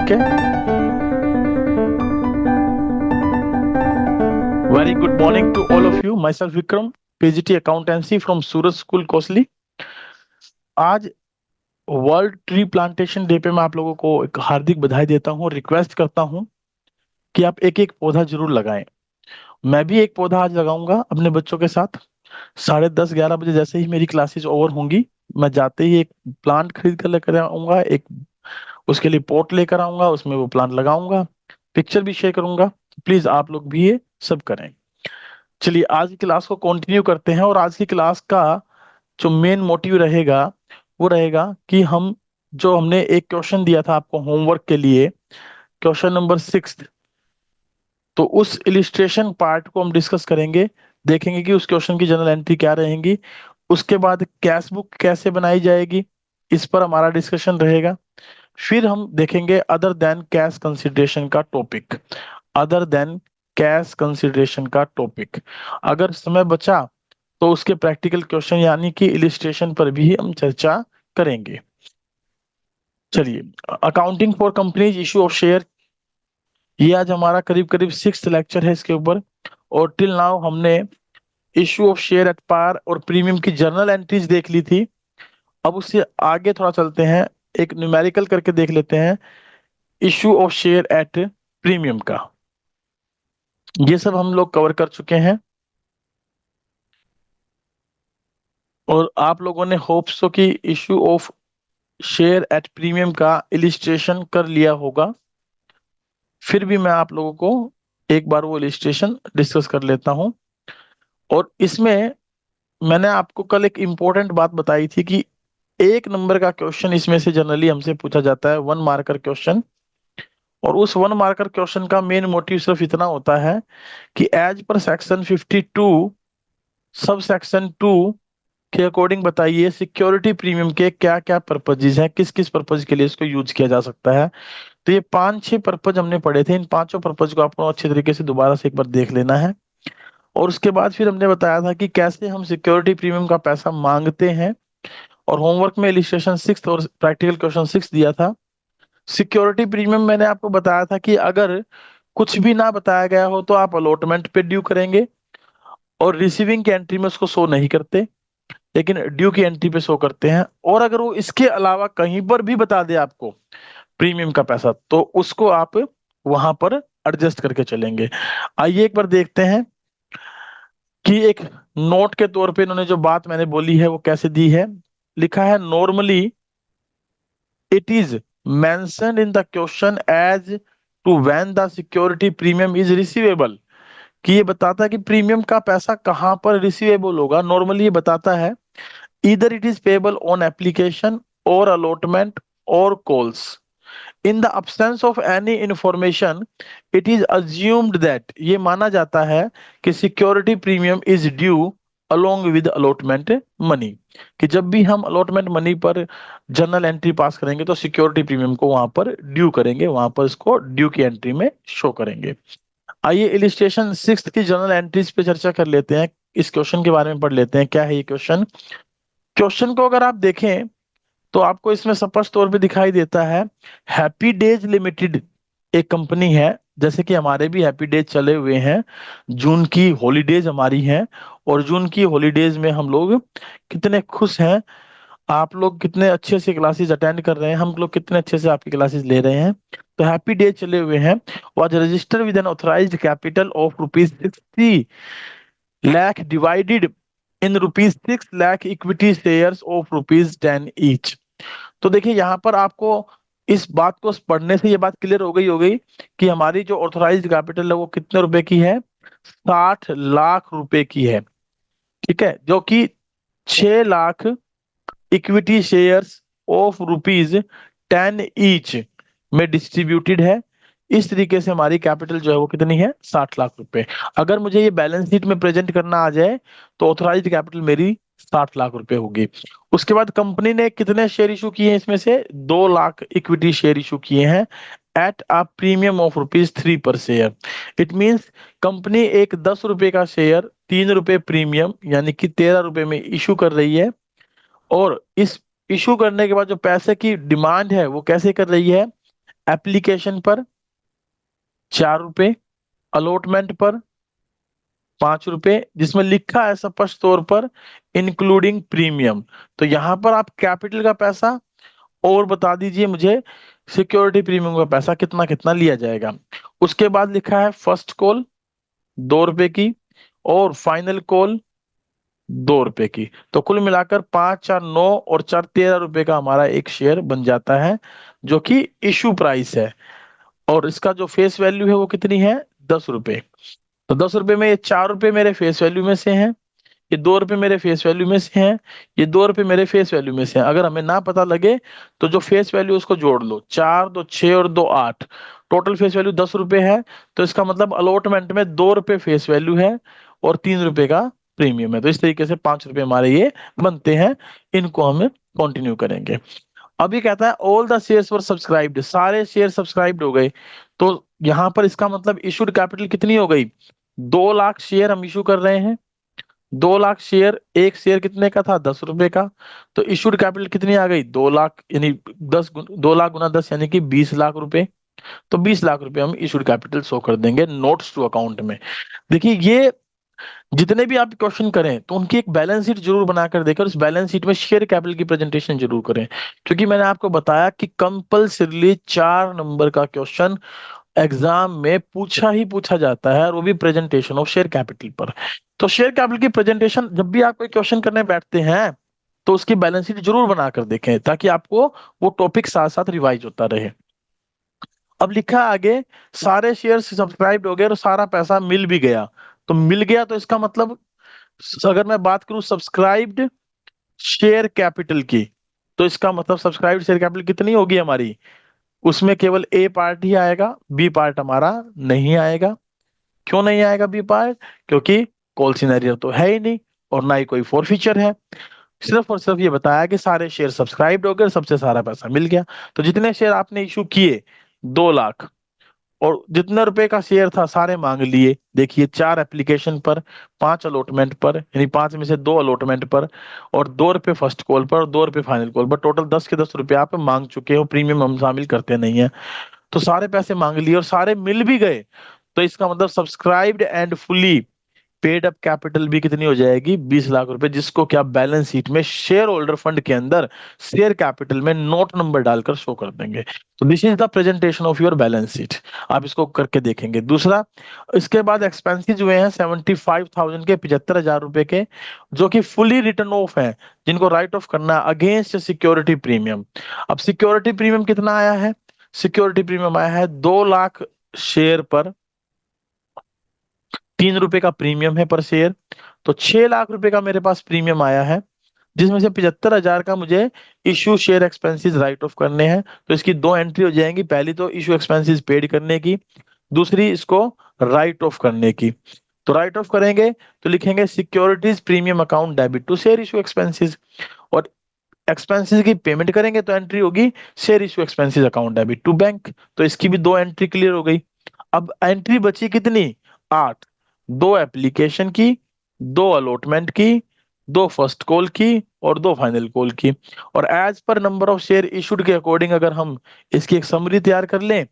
ठीक है। Very good morning to all of you. Myself Vikram, PGT accountancy from Surat school Kosli. आज world tree plantation day पे मैं आप लोगों को एक हार्दिक बधाई देता हूँ और रिक्वेस्ट करता हूँ कि आप एक एक पौधा जरूर लगाएं। मैं भी एक पौधा आज लगाऊंगा अपने बच्चों के साथ। 10:30-11 बजे जैसे ही मेरी क्लासेस ओवर होंगी, मैं जाते ही एक प्लांट खरीद कर लेकर आऊंगा, एक उसके लिए पॉट लेकर आऊंगा, उसमें वो प्लांट लगाऊंगा, पिक्चर भी शेयर करूंगा। प्लीज आप लोग भी ये सब करें। चलिए आज की क्लास को कंटिन्यू करते हैं, और आज की क्लास का जो मेन मोटिव रहेगा वो रहेगा कि हम जो हमने एक क्वेश्चन दिया था आपको होमवर्क के लिए, क्वेश्चन नंबर 6, तो उस इलिस्ट्रेशन पार्ट को हम डिस्कस करेंगे। देखेंगे कि उस क्वेश्चन की जनरल एंट्री क्या रहेंगी। उसके बाद कैश बुक कैसे बनाई जाएगी, इस पर हमारा डिस्कशन रहेगा। फिर हम देखेंगे अदर देन कैश कंसिडरेशन का topic. Other than cash consideration का टॉपिक, अगर समय बचा तो उसके प्रैक्टिकल क्वेश्चन यानी कि इलिस्ट्रेशन पर भी हम चर्चा करेंगे। चलिए, accounting for companies issue of share, ये आज हमारा करीब करीब 6th लेक्चर है इसके ऊपर। और टिल नाउ हमने issue of share at par और प्रीमियम की जर्नल एंट्रीज देख ली थी। अब उससे आगे थोड़ा चलते हैं, एक न्यूमेरिकल करके देख लेते हैं issue of share at premium का। ये सब हम लोग कवर कर चुके हैं और आप लोगों ने होप्स सो कि issue of share at premium का इलिस्ट्रेशन कर लिया होगा। फिर भी मैं आप लोगों को एक बार वो इलिस्ट्रेशन डिस्कस कर लेता हूं। और इसमें मैंने आपको कल एक इम्पोर्टेंट बात बताई थी कि 1 नंबर का क्वेश्चन इसमें से जनरली हमसे पूछा जाता है, 1 मार्कर क्वेश्चन। और उस 1 मार्कर क्वेश्चन का मेन मोटिव सिर्फ इतना होता है कि as per section 52 sub section 2 के अकॉर्डिंग बताइए सिक्योरिटी प्रीमियम के क्या क्या पर्पजेज हैं, किस किस पर्पज के लिए इसको यूज किया जा सकता है। तो ये 5-6 पर्पज हमने पढ़े थे। इन पांचों पर्पज को आपको अच्छे तरीके से दोबारा से एक बार देख लेना है। और उसके बाद फिर हमने बताया था कि कैसे हम सिक्योरिटी प्रीमियम का पैसा मांगते हैं। और होमवर्क में इलिस्ट्रेशन 6 और प्रैक्टिकल क्वेश्चन 6 दिया था। सिक्योरिटी प्रीमियम मैंने आपको बताया था कि अगर कुछ भी ना बताया गया हो तो आप अलॉटमेंट पे ड्यू करेंगे, और रिसीविंग की एंट्री में उसको शो नहीं करते, लेकिन ड्यू की एंट्री पे शो करते हैं। और अगर वो इसके अलावा कहीं पर भी बता दे आपको प्रीमियम का पैसा, तो उसको आप वहां पर एडजस्ट करके चलेंगे। आइए एक बार देखते हैं कि एक नोट के तौर पे इन्होंने जो बात मैंने बोली है वो कैसे दी है। लिखा है normally it is mentioned in the question as to when the security premium is receivable, कि ये बताता है कि प्रीमियम का पैसा कहां पर रिसीवेबल होगा। नॉर्मली ये बताता है either it is payable on application or allotment or calls. In the absence of any information, it is assumed that ये माना जाता है कि security premium is due along with allotment money, कि जब भी हम allotment money पर जर्नल एंट्री पास करेंगे तो सिक्योरिटी प्रीमियम को वहां पर ड्यू करेंगे, वहां पर इसको ड्यू की एंट्री में शो करेंगे। आइए इलिस्ट्रेशन 6 की जर्नल एंट्रीज पे चर्चा कर लेते हैं। इस क्वेश्चन के बारे में पढ़ लेते हैं। क्या है ये क्वेश्चन? क्वेश्चन को अगर आप देखें तो आपको इसमें स्पष्ट तौर पे दिखाई देता है हैप्पी डेज लिमिटेड एक कंपनी है। जैसे कि हमारे भी हैप्पी डेज चले हुए हैं, जून की हॉलीडेज हमारी हैं, और जून की हॉलीडेज में हम लोग कितने खुश हैं। आप लोग कितने अच्छे से क्लासेस अटेंड कर रहे हैं, हम लोग कितने अच्छे से आपकी क्लासेस ले रहे हैं। तो हैप्पी डेज चले हुए हैं। Was registered with N authorised capital of ₹60 lakh divided in ₹6 lakh equity shares of ₹10 each. तो देखिए यहाँ पर आपको इस बात को पढ़ने से ये बात क्लियर हो गई कि हमारी जो ऑथराइज्ड कैपिटल है वो कितने रुपए की है? 60 लाख रुपए की है। ठीक है, जो कि 6 lakh equity shares of ₹10 each में डिस्ट्रीब्यूटेड है। इस तरीके से हमारी कैपिटल जो है वो कितनी है? 60 लाख रुपए। अगर मुझे ये बैलेंस शीट में प्रेजेंट करना आ जाए तो ऑथराइज्ड कैपिटल मेरी 60 लाख रुपए होगी। उसके बाद कंपनी ने कितने शेयर इशू किए हैं? इसमें से 2 लाख इक्विटी शेयर इशू किए हैं एट अ प्रीमियम ऑफ ₹3 पर शेयर। इट मींस कंपनी एक 10 रुपए का शेयर 3 रुपए प्रीमियम यानी कि 13 रुपए में इशू कर रही है। और इस इशू करने के बाद जो पैसे की डिमांड है वो कैसे कर रही है? एप्लीकेशन पर 4 रुपए, अलॉटमेंट पर 5 रुपए, जिसमें लिखा है स्पष्ट तौर पर इंक्लूडिंग प्रीमियम। तो यहां पर आप कैपिटल का पैसा और बता दीजिए मुझे सिक्योरिटी प्रीमियम का पैसा कितना कितना लिया जाएगा। उसके बाद लिखा है फर्स्ट कॉल 2 रुपए की और फाइनल कॉल 2 रुपए की। तो कुल मिलाकर 5 4 9 और 4 13 रुपए का हमारा एक शेयर बन जाता है, जो कि इशू प्राइस है। और इसका जो फेस वैल्यू है वो कितनी है, 10 रुपए। तो 10 रुपए में ये 4 रुपए मेरे फेस वैल्यू में से हैं, ये 2 रुपए मेरे फेस वैल्यू में से हैं, ये 2 रुपए मेरे फेस वैल्यू में से हैं। अगर हमें ना पता लगे तो जो फेस वैल्यू उसको जोड़ लो, 4 2 6 और 2 8, टोटल फेस वैल्यू 10 रुपए है। तो इसका मतलब अलॉटमेंट में 2 रुपए फेस वैल्यू है और 3 रुपए का प्रीमियम है। तो इस तरीके से 5 रुपए हमारे ये बनते हैं। इनको हम कंटिन्यू करेंगे। अभी कहता है all the shares were subscribed, सारे शेयर सब्सक्राइब्ड हो गए। तो यहां पर इसका मतलब इशूड कैपिटल कितनी हो गई, 2 लाख शेयर हम इशू कर रहे हैं। 2 लाख शेयर, एक शेयर कितने का था, 10 रुपए का। तो इशूड कैपिटल कितनी आ गई, 2 लाख, यानी 2 लाख गुना 10 यानी कि 20 लाख रुपए। तो 20 लाख रुपए हम इशूड कैपिटल शो कर देंगे नोट्स टू अकाउंट में। देखिए ये जितने भी आप क्वेश्चन करें तो उनकी एक बैलेंस शीट जरूर बनाकर देकर उस बैलेंस शीट में शेयर कैपिटल की प्रेजेंटेशन जरूर करें। क्योंकि मैंने आपको बताया कि कंपल्सरीली 4 नंबर का क्वेश्चन एग्जाम में पूछा ही पूछा जाता है, और वो भी प्रेजेंटेशन ऑफ शेयर कैपिटल पर। तो शेयर कैपिटल की प्रेजेंटेशन जब भी आप कोई क्वेश्चन करने बैठते हैं तो उसकी बैलेंस शीट जरूर बनाकर देखें, ताकि आपको वो टॉपिक साथ साथ रिवाइज होता रहे। अब लिखा है आगे, सारे शेयर सब्सक्राइब हो गए और सारा पैसा मिल भी गया। तो मिल गया तो इसका मतलब, अगर मैं बात करूं सब्सक्राइब्ड शेयर कैपिटल की, तो इसका मतलब सब्सक्राइब्ड शेयर कैपिटल कितनी होगी हमारी, उसमें केवल ए पार्ट ही आएगा, बी पार्ट हमारा नहीं आएगा। क्यों नहीं आएगा बी पार्ट, क्योंकि कॉल सिनेरियो तो है ही नहीं और ना ही कोई फोर फीचर है। सिर्फ और सिर्फ ये बताया कि सारे शेयर सब्सक्राइब्ड हो गए, सबसे सारा पैसा मिल गया। तो जितने शेयर आपने इशू किए, 2 लाख, और जितने रुपए का शेयर था सारे मांग लिए। देखिए 4 एप्लीकेशन पर, 5 अलॉटमेंट पर, यानी 5 में से 2 अलॉटमेंट पर, और 2 रुपए फर्स्ट कॉल पर और 2 रुपए फाइनल कॉल पर, टोटल 10 के 10 रुपए आप मांग चुके हो। प्रीमियम हम शामिल करते नहीं है। तो सारे पैसे मांग लिए और सारे मिल भी गए। तो इसका मतलब subscribed and fully paid up capital भी कितनी हो जाएगी, 20 लाख रुपए, जिसको क्या बैलेंस शीट में शेयर होल्डर फंड के अंदर शेयर कैपिटल में नोट नंबर डालकर शो कर देंगे। तो this is the presentation of your balance sheet. आप इसको करके देखेंगे। दूसरा, इसके बाद एक्सपेंसेस हुए हैं 75,000 के, 75,000 रुपए के, जो कि फुली रिटर्न ऑफ है, जिनको राइट ऑफ करना है अगेंस्ट सिक्योरिटी प्रीमियम। अब सिक्योरिटी प्रीमियम कितना आया है, सिक्योरिटी प्रीमियम आया है 2 लाख शेयर पर 3 रुपए का प्रीमियम है पर शेयर। तो 6 लाख रुपए का मेरे पास प्रीमियम आया है, जिसमें से 75,000 का मुझे issue share expenses right of करने हैं। तो इसकी दो एंट्री हो जाएंगी, पहली तो इशू एक्सपेंसेस पेड करने की, दूसरी इसको राइट ऑफ करने की। तो राइट ऑफ करेंगे तो लिखेंगे securities premium account debit to share issue expenses, और एक्सपेंसेस की पेमेंट करेंगे तो एंट्री होगी share issue expenses account debit to bank. तो इसकी भी दो एंट्री क्लियर हो गई। अब एंट्री बची कितनी, 8, 2 एप्लीकेशन की, 2 अलॉटमेंट की, 2 फर्स्ट कॉल की और 2 फाइनल कॉल की। और as per number of share issued के अकॉर्डिंग अगर हम इसकी एक समरी तैयार कर लें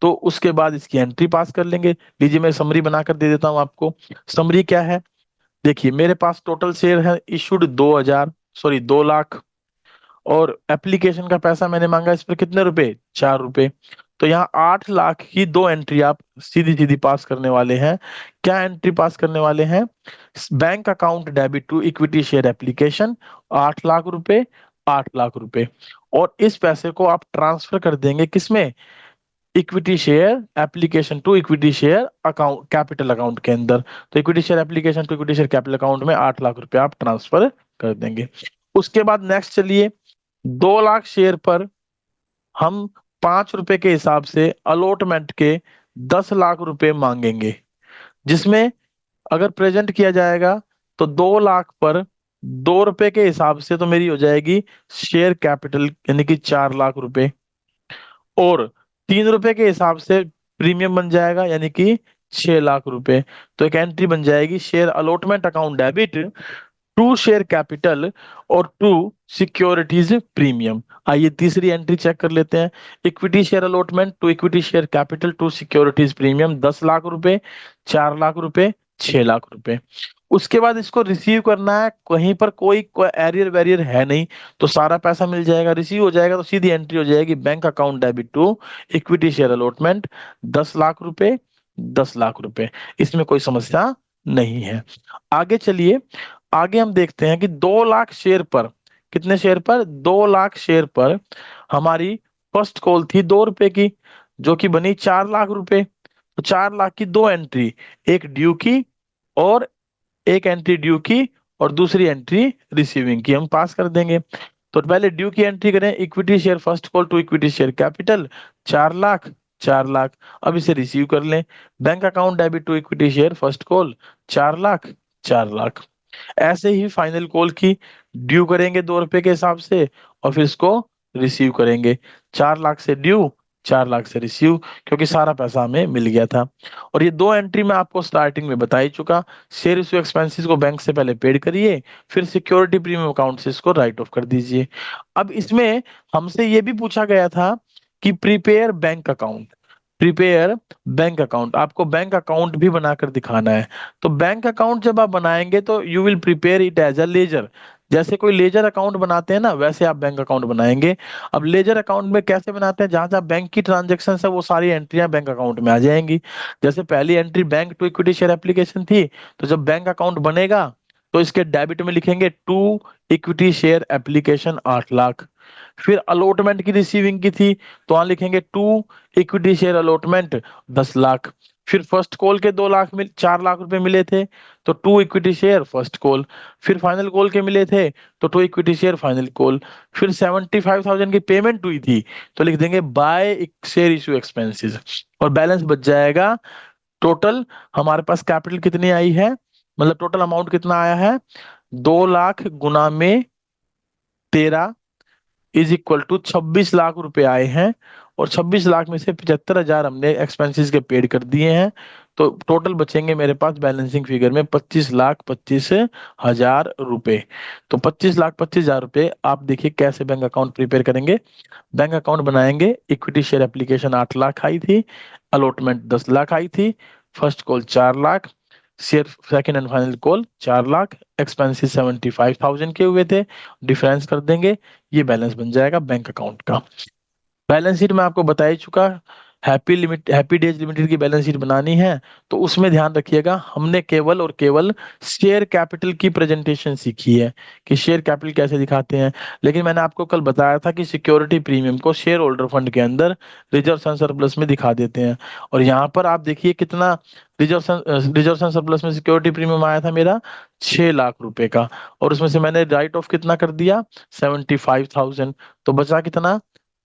तो उसके बाद इसकी एंट्री पास कर लेंगे। लीजिए मैं समरी बनाकर दे देता हूं आपको। समरी क्या है, देखिए मेरे पास टोटल शेयर है इशूड 2 लाख, और एप्लीकेशन का पैसा मैंने मांगा इस पर कितने रुपए, 4 रुपए। तो यहाँ 8 लाख की दो एंट्री आप सीधी सीधी पास करने वाले हैं। क्या एंट्री पास करने वाले हैं, bank account debit to equity share application 8 lakh रुपए, 8 लाख रुपए। और इस पैसे को आप ट्रांसफर कर देंगे किसमें, equity share application to equity share account capital account के अंदर। तो equity share application to equity share capital account में 8 लाख रुपए आप ट्रांसफर कर देंगे। उसके बाद नेक्स्ट चलिए, 2 लाख शेयर पर हम 5 रुपए के हिसाब से अलॉटमेंट के 10 लाख रुपए मांगेंगे, जिसमें अगर प्रेजेंट किया जाएगा तो 2 लाख पर 2 रुपए के हिसाब से तो मेरी हो जाएगी शेयर कैपिटल, यानी कि 4 लाख रुपए, और 3 रुपए के हिसाब से प्रीमियम बन जाएगा, यानी कि 6 लाख रुपए। तो एक एंट्री बन जाएगी share allotment account debit to share capital और टू सिक्योरिटीज प्रीमियम। आइए तीसरी एंट्री चेक कर लेते हैं। Equity share allotment to equity share capital to securities premium 10 lakh रुपए, 4 लाख रुपए, 6 लाख रुपए। उसके बाद इसको रिसीव करना है, कहीं पर कोई एरियर वेरियर है नहीं, तो सारा पैसा मिल जाएगा, रिसीव हो जाएगा, तो सीधी एंट्री हो जाएगी bank account debit to equity share allotment 10 lakh रुपए, 10 लाख रुपए। इसमें कोई समस्या नहीं है। आगे चलिए, आगे हम देखते हैं कि 2 लाख शेयर पर, कितने शेयर पर, 2 लाख शेयर पर हमारी फर्स्ट कॉल थी 2 रुपए की, जो कि बनी 4 लाख रुपए। तो 4 लाख की दो एंट्री, एक ड्यू की और एक एंट्री ड्यू की और दूसरी एंट्री रिसीविंग की, हम पास कर देंगे। तो पहले ड्यू की एंट्री करें, equity share first call to equity share capital 4 lakh, 4 lakh. अब इसे रिसीव कर लें, bank account debit to equity share first call 4 lakh, 4 lakh. ऐसे ही फाइनल कॉल की ड्यू करेंगे 2 रुपए के हिसाब से और फिर इसको रिसीव करेंगे, 4 लाख से ड्यू, 4 लाख से रिसीव, क्योंकि सारा पैसा हमें मिल गया था। और ये दो एंट्री मैं आपको स्टार्टिंग में बता ही चुका। शेयर इशू एक्सपेंसेस को बैंक से पहले पेड करिए, फिर सिक्योरिटी प्रीमियम अकाउंट से इसको राइट ऑफ कर दीजिए। अब इसमें हमसे ये भी पूछा गया था कि prepare bank account, prepare bank account, आपको बैंक अकाउंट भी बनाकर दिखाना है। तो बैंक अकाउंट जब आप बनाएंगे तो you will prepare it as a ledger, जैसे कोई लेजर अकाउंट बनाते हैं ना, वैसे आप बैंक अकाउंट बनाएंगे। अब लेजर अकाउंट में कैसे बनाते हैं, जहां जहां बैंक की ट्रांजेक्शन है वो सारी एंट्रियां बैंक अकाउंट में आ जाएंगी। जैसे पहली entry bank to equity share application थी, तो जब बैंक अकाउंट बनेगा तो इसके डेबिट में लिखेंगे to equity share application 8 lakh. फिर अलॉटमेंट की रिसीविंग की थी, तो वहां लिखेंगे to equity share allotment 10 lakh. फिर फर्स्ट कॉल के 2 लाख मिल 4 लाख रुपए मिले थे, तो to equity share first call. फिर फाइनल कॉल के मिले थे, तो to equity share final call. फिर 75,000 की पेमेंट हुई थी, तो लिख देंगे बाय शेयर इशू एक्सपेंसेस, और बैलेंस बच जाएगा। टोटल हमारे पास कैपिटल कितनी आई है, मतलब टोटल अमाउंट कितना आया है, 2 लाख गुना में 13 इज इक्वल टू 26 लाख रुपए आए हैं। और 26 लाख में से 75,000 हमने एक्सपेंसेस के पेड कर दिए हैं, तो टोटल बचेंगे मेरे पास बैलेंसिंग फिगर में 25,25,000 रुपए। तो 25,25,000 रुपए आप देखिए कैसे बैंक अकाउंट प्रिपेयर करेंगे। बैंक अकाउंट बनाएंगे, इक्विटी शेयर एप्लीकेशन 8 लाख आई थी, अलॉटमेंट 10 लाख आई थी, first call 4 lakh, share second and final call 4 lakh, expenses 75,000 के हुए थे, डिफरेंस कर देंगे, ये बैलेंस बन जाएगा बैंक अकाउंट का। बैलेंस शीट मैं आपको बता ही चुका। हैप्पी डेज लिमिटेड की बैलेंस शीट बनानी है, तो उसमें ध्यान रखिएगा, हमने केवल और केवल शेयर कैपिटल की प्रेजेंटेशन सीखी है कि शेयर कैपिटल कैसे दिखाते हैं। लेकिन मैंने आपको कल बताया था कि सिक्योरिटी प्रीमियम को शेयर होल्डर फंड के अंदर रिजर्व एंड सरप्लस में दिखा देते हैं। और यहाँ पर आप देखिए कितना रिजर्व एंड सरप्लस में सिक्योरिटी प्रीमियम आया था मेरा 6 लाख रुपए का, और उसमें से मैंने राइट ऑफ कितना कर दिया, 75,000। तो बचा कितना,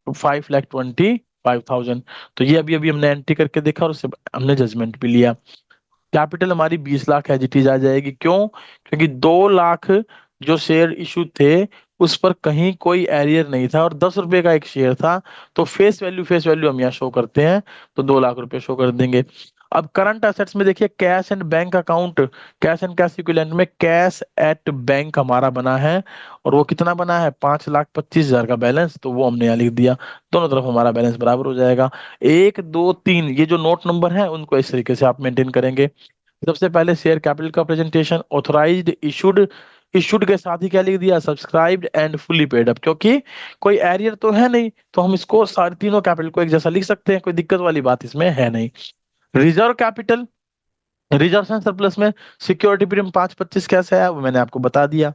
5,25,000। तो ये अभी अभी हमने एंट्री करके देखा और उससे हमने जजमेंट भी लिया। कैपिटल हमारी 20 लाख एज इट इज आ जाएगी, क्यों, क्योंकि 2 लाख जो शेयर इशू थे उस पर कहीं कोई एरियर नहीं था और 10 रुपए का एक शेयर था, तो फेस वैल्यू हम यहाँ शो करते हैं, तो 2 लाख रुपए शो कर देंगे। अब करंट असेट्स में देखिए cash and bank account, cash and cash equivalent में कैश एट बैंक हमारा बना है, और वो कितना बना है, 5,25,000 का बैलेंस, तो वो हमने यहाँ लिख दिया। दोनों तरफ हमारा बैलेंस बराबर हो जाएगा। 1 2 3 ये जो नोट नंबर है उनको इस तरीके से आप मेंटेन करेंगे। सबसे पहले शेयर कैपिटल का प्रेजेंटेशन, ऑथराइज्ड इशूड, इशूड के साथ ही क्या लिख दिया, subscribed and fully paid up, क्योंकि कोई एरियर तो है नहीं, तो हम इसको सारे तीनों कैपिटल को एक जैसा लिख सकते हैं, कोई दिक्कत वाली बात इसमें है नहीं। Reserve capital, reserve and surplus में सिक्योरिटी प्रीमियम 5,25 कैसे है वो मैंने आपको बता दिया।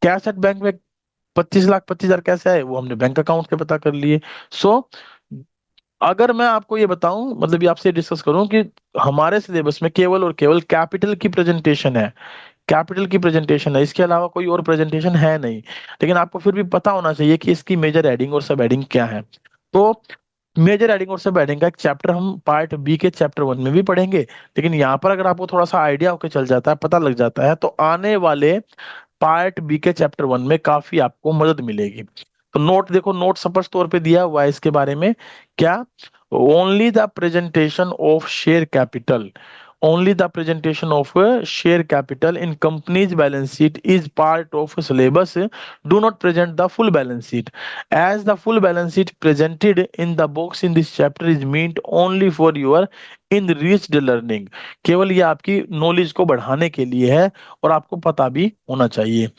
कैश एट बैंक में 25,25,000 कैसे है वो हमने बैंक अकाउंट के पता कर लिए। सो अगर मैं आपको ये बताऊं, मतलब ये आपसे डिस्कस करूं कि हमारे सिलेबस में केवल और केवल कैपिटल की प्रेजेंटेशन है, कैपिटल की प्रेजेंटेशन है, इसके अलावा कोई और प्रेजेंटेशन है नहीं। लेकिन आपको फिर भी पता होना चाहिए कि इसकी मेजर हेडिंग और सब हेडिंग क्या है। तो मेजर हेडिंग और सब हेडिंग का एक चैप्टर हम पार्ट बी के चैप्टर 1 में भी पढ़ेंगे। लेकिन यहाँ पर अगर आपको थोड़ा सा आइडिया होकर चल जाता है, पता लग जाता है, तो आने वाले पार्ट बी के चैप्टर 1 में काफी आपको मदद मिलेगी। तो नोट देखो, नोट स्पष्ट तौर पे दिया हुआ है इसके बारे में, क्या, only the presentation of share capital, Only the presentation of share capital in company's balance sheet is part of syllabus. Do not present the full balance sheet, as the full balance sheet presented in the box in this chapter is meant only for your enriched learning. केवल ये आपकी knowledge को बढ़ाने के लिए है और आपको पता भी होना चाहिए।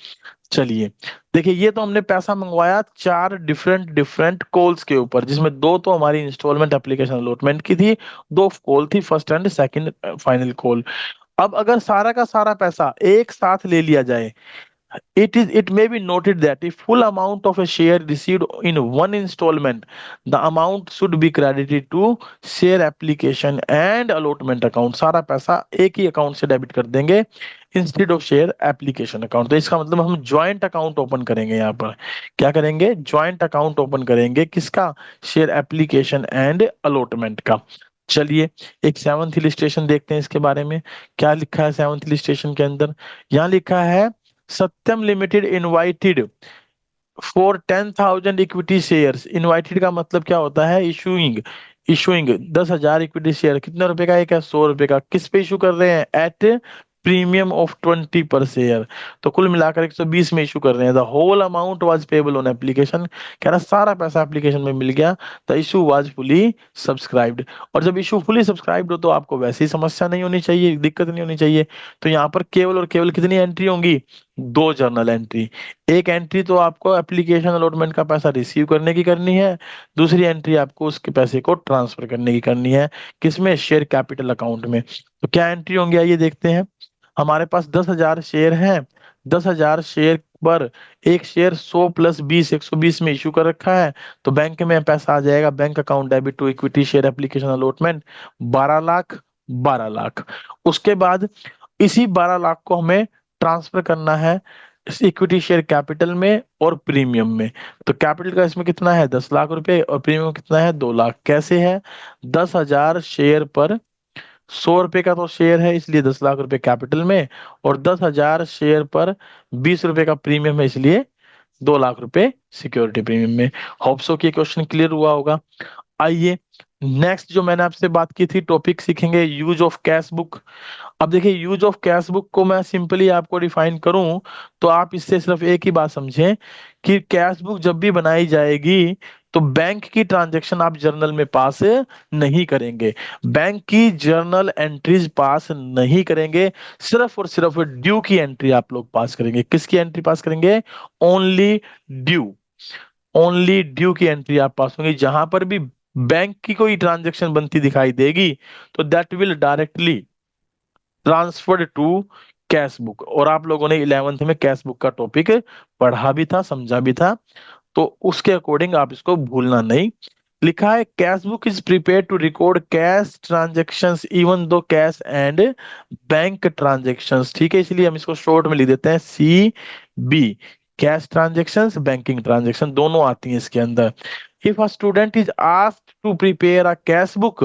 चलिए, देखिए ये तो हमने पैसा मंगवाया चार डिफरेंट डिफरेंट कॉल्स के ऊपर, जिसमें दो तो हमारी इंस्टॉलमेंट एप्लीकेशन अलॉटमेंट की थी, दो कॉल थी first and second final call. अब अगर सारा का सारा पैसा एक साथ ले लिया जाए, it may be noted that if full amount of a share received in one installment, the amount should be credited to share application and allotment account। सारा पैसा एक ही अकाउंट से डेबिट कर देंगे instead of share application account. तो इसका मतलब हम ज्वाइंट अकाउंट ओपन करेंगे। यहाँ पर क्या करेंगे? ज्वाइंट अकाउंट ओपन करेंगे। किसका? शेयर एप्लीकेशन एंड अलॉटमेंट का। चलिए, एक सेवंथ इलिस्ट्रेशन देखते हैं इसके बारे में। क्या लिखा है सेवंथ इलिस्ट्रेशन के अंदर? यहाँ लिखा है Satyam limited invited for 10,000 equity shares. Invited का मतलब क्या होता है? इशूइंग। Issuing 10,000 equity share. कितने रुपए का? एक है 100 रुपए का। किस पे इशू कर रहे हैं? एट प्रीमियम ऑफ 20 पर शेयर। तो कुल मिलाकर 120 में इशू कर रहे हैं। The whole amount was payable on application. कह रहा सारा पैसा एप्लीकेशन में मिल गया। The issue was fully subscribed. और जब इशू फुली सब्सक्राइब्ड हो तो आपको वैसे ही समस्या नहीं होनी चाहिए, दिक्कत नहीं होनी चाहिए। तो यहाँ पर केवल और केवल कितनी एंट्री होंगी? दो जर्नल एंट्री। एक एंट्री तो आपको एप्लीकेशन अलॉटमेंट का पैसा रिसीव करने की करनी है, दूसरी एंट्री आपको उसके पैसे को ट्रांसफर करने की करनी है। किसमें? शेयर कैपिटल अकाउंट में। तो क्या एंट्री होंगी आइए देखते हैं। हमारे पास 10,000 शेयर हैं। 10,000 शेयर पर एक शेयर 100 प्लस 20 120 में इशू कर रखा है। तो बैंक में पैसा आ जाएगा, bank account debit to equity share application allotment 12 lakh. 12 lakh. उसके बाद इसी 12 लाख को हमें ट्रांसफर करना है इक्विटी शेयर कैपिटल में और प्रीमियम में। तो कैपिटल का इसमें कितना है? 10 लाख रुपए और प्रीमियम कितना है? 2 लाख। कैसे है? 10,000 शेयर पर 100 रुपए का तो शेयर है, इसलिए 10 लाख रुपए कैपिटल में, और 10,000 शेयर पर 20 रुपए का प्रीमियम है, इसलिए 2 लाख रुपए सिक्योरिटी प्रीमियम में। होप सो कि क्वेश्चन क्लियर हुआ होगा। आइए नेक्स्ट जो मैंने आपसे बात की थी टॉपिक सीखेंगे यूज ऑफ कैश बुक। अब देखिए यूज ऑफ कैश बुक को मैं सिंपली आपको डिफाइन करूं तो आप इससे सिर्फ एक ही बात समझें कि कैश बुक जब भी बनाई जाएगी तो बैंक की ट्रांजैक्शन आप जर्नल में पास नहीं करेंगे, बैंक की जर्नल एंट्रीज पास नहीं करेंगे, सिर्फ और सिर्फ ड्यू की एंट्री आप लोग पास करेंगे। किसकी एंट्री पास करेंगे? Only due. ओनली ड्यू की एंट्री आप पास होंगी। जहां पर भी बैंक की कोई ट्रांजैक्शन बनती दिखाई देगी तो that will directly transferred to cash book. और आप लोगों ने 11th में कैश बुक का टॉपिक पढ़ा भी था, समझा भी था, तो उसके अकॉर्डिंग आप इसको भूलना नहीं। लिखा है cash book is prepare to record cash transactions even though cash and bank transactions. ठीक है, इसलिए हम इसको शॉर्ट में लिख देते हैं CB। Cash transactions, banking transaction दोनों आती हैं इसके अंदर। If a student is asked to prepare a cash book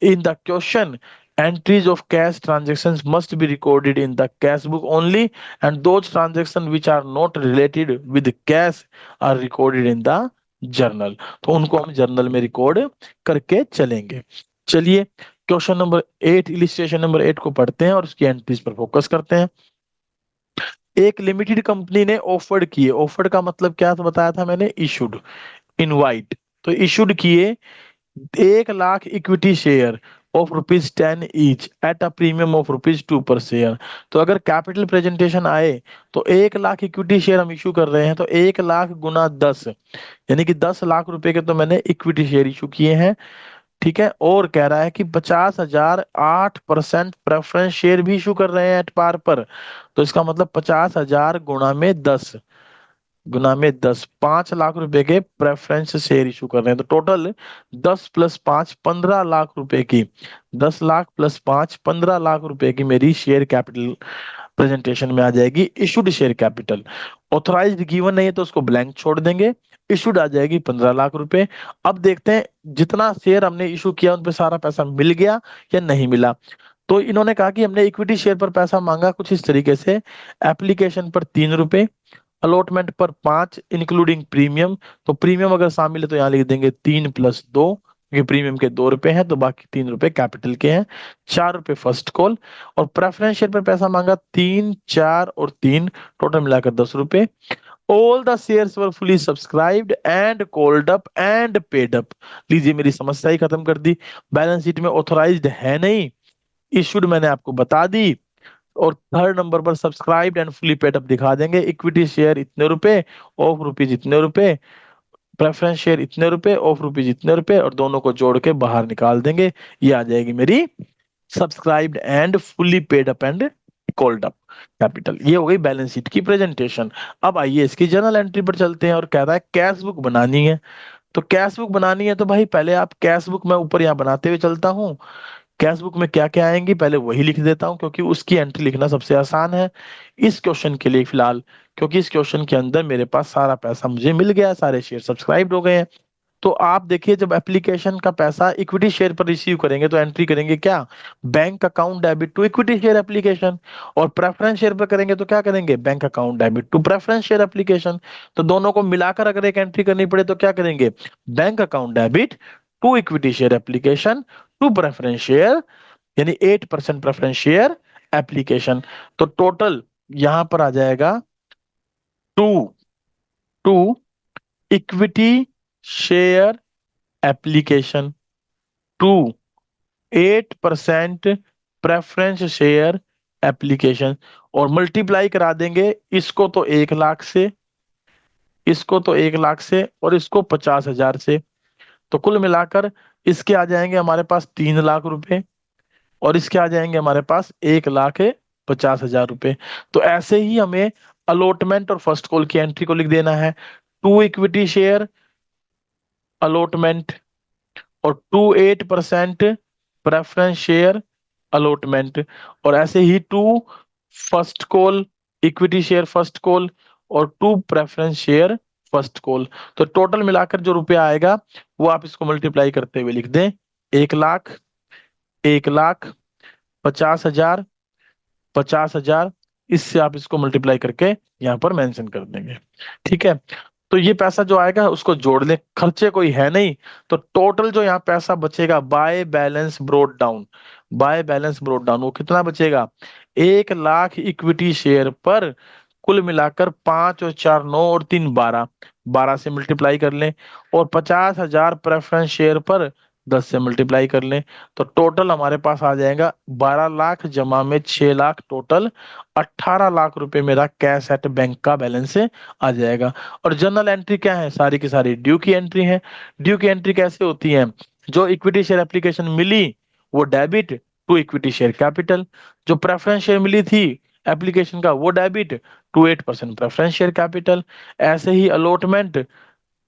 in the question, entries of cash transactions must be recorded in the cash book only, and those transactions which are not related with cash are recorded in the journal। तो उनको हम journal में record करके चलेंगे। चलिए question number 8 illustration number 8 को पढ़ते हैं और उसकी एंट्रीज पर फोकस करते हैं। एक लिमिटेड कंपनी ने ऑफर्ड किए। ऑफर्ड का मतलब क्या था बताया था मैंने? इशूड। इनवाइट। तो इशूड किए 1 lakh equity share of ₹10 each at a premium of ₹2 पर शेयर। तो अगर कैपिटल प्रेजेंटेशन आए तो 1 लाख इक्विटी शेयर हम इशू कर रहे हैं, तो 1 लाख गुना 10 यानी कि 10 लाख रुपए के तो मैंने इक्विटी शेयर इशू किए हैं। ठीक है, और कह रहा है कि 50,000 8% प्रेफरेंस शेयर भी इशू कर रहे हैं एट पार पर। तो इसका मतलब 50,000 गुना में दस 5 लाख रुपए के प्रेफरेंस शेयर इशू कर रहे हैं। तो टोटल 10 प्लस 5 15 लाख रुपए की, 10 लाख प्लस 5 15 लाख रुपए की मेरी शेयर कैपिटल प्रेजेंटेशन में आ जाएगी। Issued share capital authorised given नहीं है तो उसको ब्लैंक छोड़ देंगे। इशूड आ जाएगी 15 लाख रुपए। अब देखते हैं जितना शेयर हमने इशू किया उन पे सारा पैसा मिल गया या नहीं मिला। तो इन्होंने कहा कि हमने इक्विटी शेयर पर पैसा मांगा कुछ इस तरीके से। एप्लीकेशन पर 3 रुपए, अलॉटमेंट पर 5 इंक्लूडिंग प्रीमियम। तो प्रीमियम अगर शामिल है तो यहाँ लिख देंगे 3 + 2 क्योंकि प्रीमियम के 2 रुपए हैं तो बाकी 3 रुपए कैपिटल के हैं। 4 रुपए फर्स्ट कॉल, और प्रेफरेंस शेयर पर पैसा मांगा 3, 4 और 3, टोटल मिलाकर 10 रुपए। All the shares were fully subscribed and called up and paid up. लीजिए मेरी समस्या ही खत्म कर दी। बैलेंस शीट में ऑथोराइज्ड है नहीं, इश्यूड मैंने आपको बता दी, और थर्ड नंबर पर subscribed and fully paid up दिखा देंगे। इक्विटी शेयर इतने रुपए, ऑफ रुपीज इतने रुपए, प्रेफरेंस शेयर इतने रुपए, ऑफ रुपीज इतने रुपए, और दोनों को जोड़ के बाहर निकाल देंगे। ये आ जाएगी मेरी subscribed and fully paid up and called up capital. ये हो गई बैलेंस शीट की प्रेजेंटेशन। अब आइए इसकी जर्नल एंट्री पर चलते हैं, और कह रहा है कैश बुक बनानी है। तो कैश बुक बनानी है तो भाई पहले आप कैश बुक मैं ऊपर यहाँ बनाते हुए चलता हूँ। कैश बुक में क्या क्या आएंगी पहले वही लिख देता हूँ, क्योंकि उसकी एंट्री लिखना सबसे आसान है इस क्वेश्चन के लिए फिलहाल। क्योंकि इस क्वेश्चन के अंदर मेरे पास सारा पैसा मुझे मिल गया, सारे शेयर सब्सक्राइब हो गए हैं। तो आप देखिए, जब एप्लीकेशन का पैसा इक्विटी शेयर पर रिसीव करेंगे तो एंट्री करेंगे क्या, bank account debit to equity share application. और प्रेफरेंस शेयर पर करेंगे तो क्या करेंगे, bank account debit to preference share application. तो दोनों को मिलाकर अगर एक एंट्री करनी पड़े तो क्या करेंगे, bank account debit to equity share application to preference share, यानी 8% प्रेफरेंस शेयर एप्लीकेशन। तो टोटल यहां पर आ जाएगा to to equity share application to 8% preference share application, और मल्टीप्लाई करा देंगे इसको तो 1 लाख से, इसको तो 1 लाख से, और इसको 50,000 से। तो कुल मिलाकर इसके आ जाएंगे हमारे पास 3 लाख रुपए, और इसके आ जाएंगे हमारे पास 1,50,000 रुपए। तो ऐसे ही हमें अलॉटमेंट और फर्स्ट कॉल की एंट्री को लिख देना है। टू इक्विटी शेयर अलॉटमेंट, और 8% प्रेफरेंस शेयर अलॉटमेंट, और ऐसे ही 2 first call equity share first call, और 2 प्रेफरेंस शेयर फर्स्ट कॉल। तो टोटल मिलाकर जो रुपया आएगा वो आप इसको मल्टीप्लाई करते हुए लिख दें, 1 लाख, 1 लाख, 50,000, 50,000। इससे आप इसको मल्टीप्लाई करके यहाँ पर मेंशन कर देंगे। ठीक है, तो ये पैसा जो आएगा उसको जोड़ लें, खर्चे कोई है नहीं। तो टोटल जो यहाँ पैसा बचेगा by balance broad down, by balance broad down वो कितना बचेगा, 1 लाख इक्विटी शेयर पर कुल मिलाकर 5 और 4 9 और 3 12, 12 से मल्टीप्लाई कर लें, और 50,000 प्रेफरेंस शेयर पर 10 से मल्टीप्लाई कर लें। तो टोटल हमारे पास आ जाएगा 12 लाख जमा में 6 लाख, टोटल 18 लाख रुपए मेरा कैश एट बैंक का बैलेंस आ जाएगा। और जर्नल एंट्री क्या है, सारी की सारी ड्यू की एंट्री है। ड्यू की एंट्री कैसे होती है, जो इक्विटी शेयर एप्लीकेशन मिली वो debit to equity share capital, जो प्रेफरेंस शेयर मिली थी एप्लीकेशन का वो debit to 8% preference share capital. ऐसे ही allotment,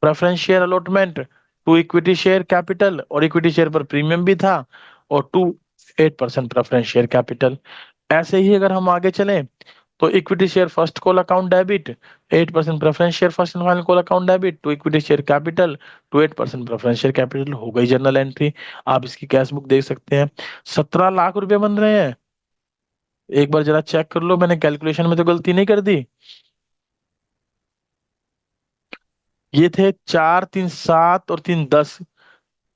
preference share allotment to equity share capital, और इक्विटी शेयर पर प्रीमियम भी था, और टू 8% प्रेफरेंस शेयर कैपिटल। ऐसे ही अगर हम आगे चलें तो equity share first call account debit 8% preference share first and final call account debit to equity share capital to 8% preference share capital. हो गई जनरल एंट्री। आप इसकी कैश बुक देख सकते हैं, 17 लाख रुपए बन रहे हैं। एक बार जरा चेक कर लो, मैंने कैलकुलेशन में तो गलती नहीं कर दी। ये थे 4 3 7 और 3 10,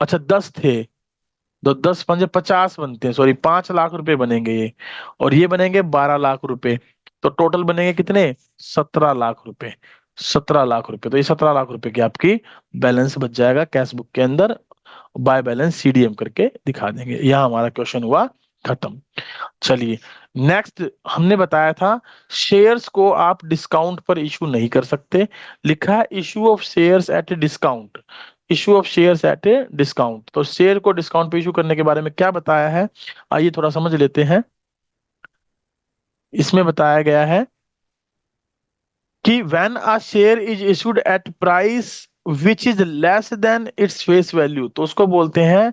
अच्छा 10 थे, तो 10 पंजे 50 बनते हैं, सॉरी 5 लाख रुपए बनेंगे ये, और ये बनेंगे 12 लाख रुपए। तो टोटल बनेंगे कितने, 17 लाख रुपए, 17 लाख रुपए। तो ये 17 लाख रुपए की आपकी बैलेंस बच जाएगा कैश बुक के अंदर, बाय बैलेंस सीडीएम करके दिखा देंगे। यह हमारा क्वेश्चन हुआ खत्म। चलिए नेक्स्ट, हमने बताया था शेयर्स को आप डिस्काउंट पर इशू नहीं कर सकते। लिखा है issue of shares at discount, issue of shares at discount. तो शेयर को डिस्काउंट पे इशू करने के बारे में क्या बताया है, आइए थोड़ा समझ लेते हैं। इसमें बताया गया है कि when a share is issued at price which is less then its face value, तो उसको बोलते हैं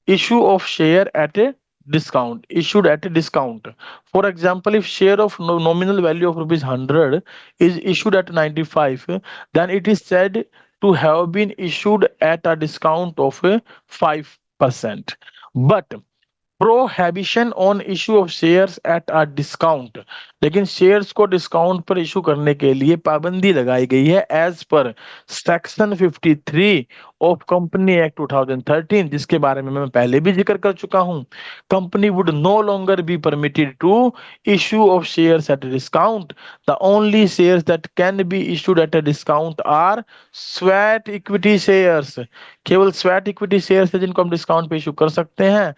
issue of share at a discount, issued at a discount. For example, if share of nominal value of rupees 100 is issued at 95, then it is said to have been issued at a discount of 5%. But prohibition on issue of shares at a discount, लेकिन shares को discount पर issue करने के लिए पाबंदी लगाई गई है as per section 53 of company act 2013, जिसके बारे में मैं पहले भी जिक्र कर चुका हूं। Company would no longer be permitted to issue of shares at discount. The only shares that can be issued at a discount are sweat equity shares. केवल स्वेट इक्विटी शेयर्स है जिनको हम डिस्काउंट पे इशू कर सकते हैं।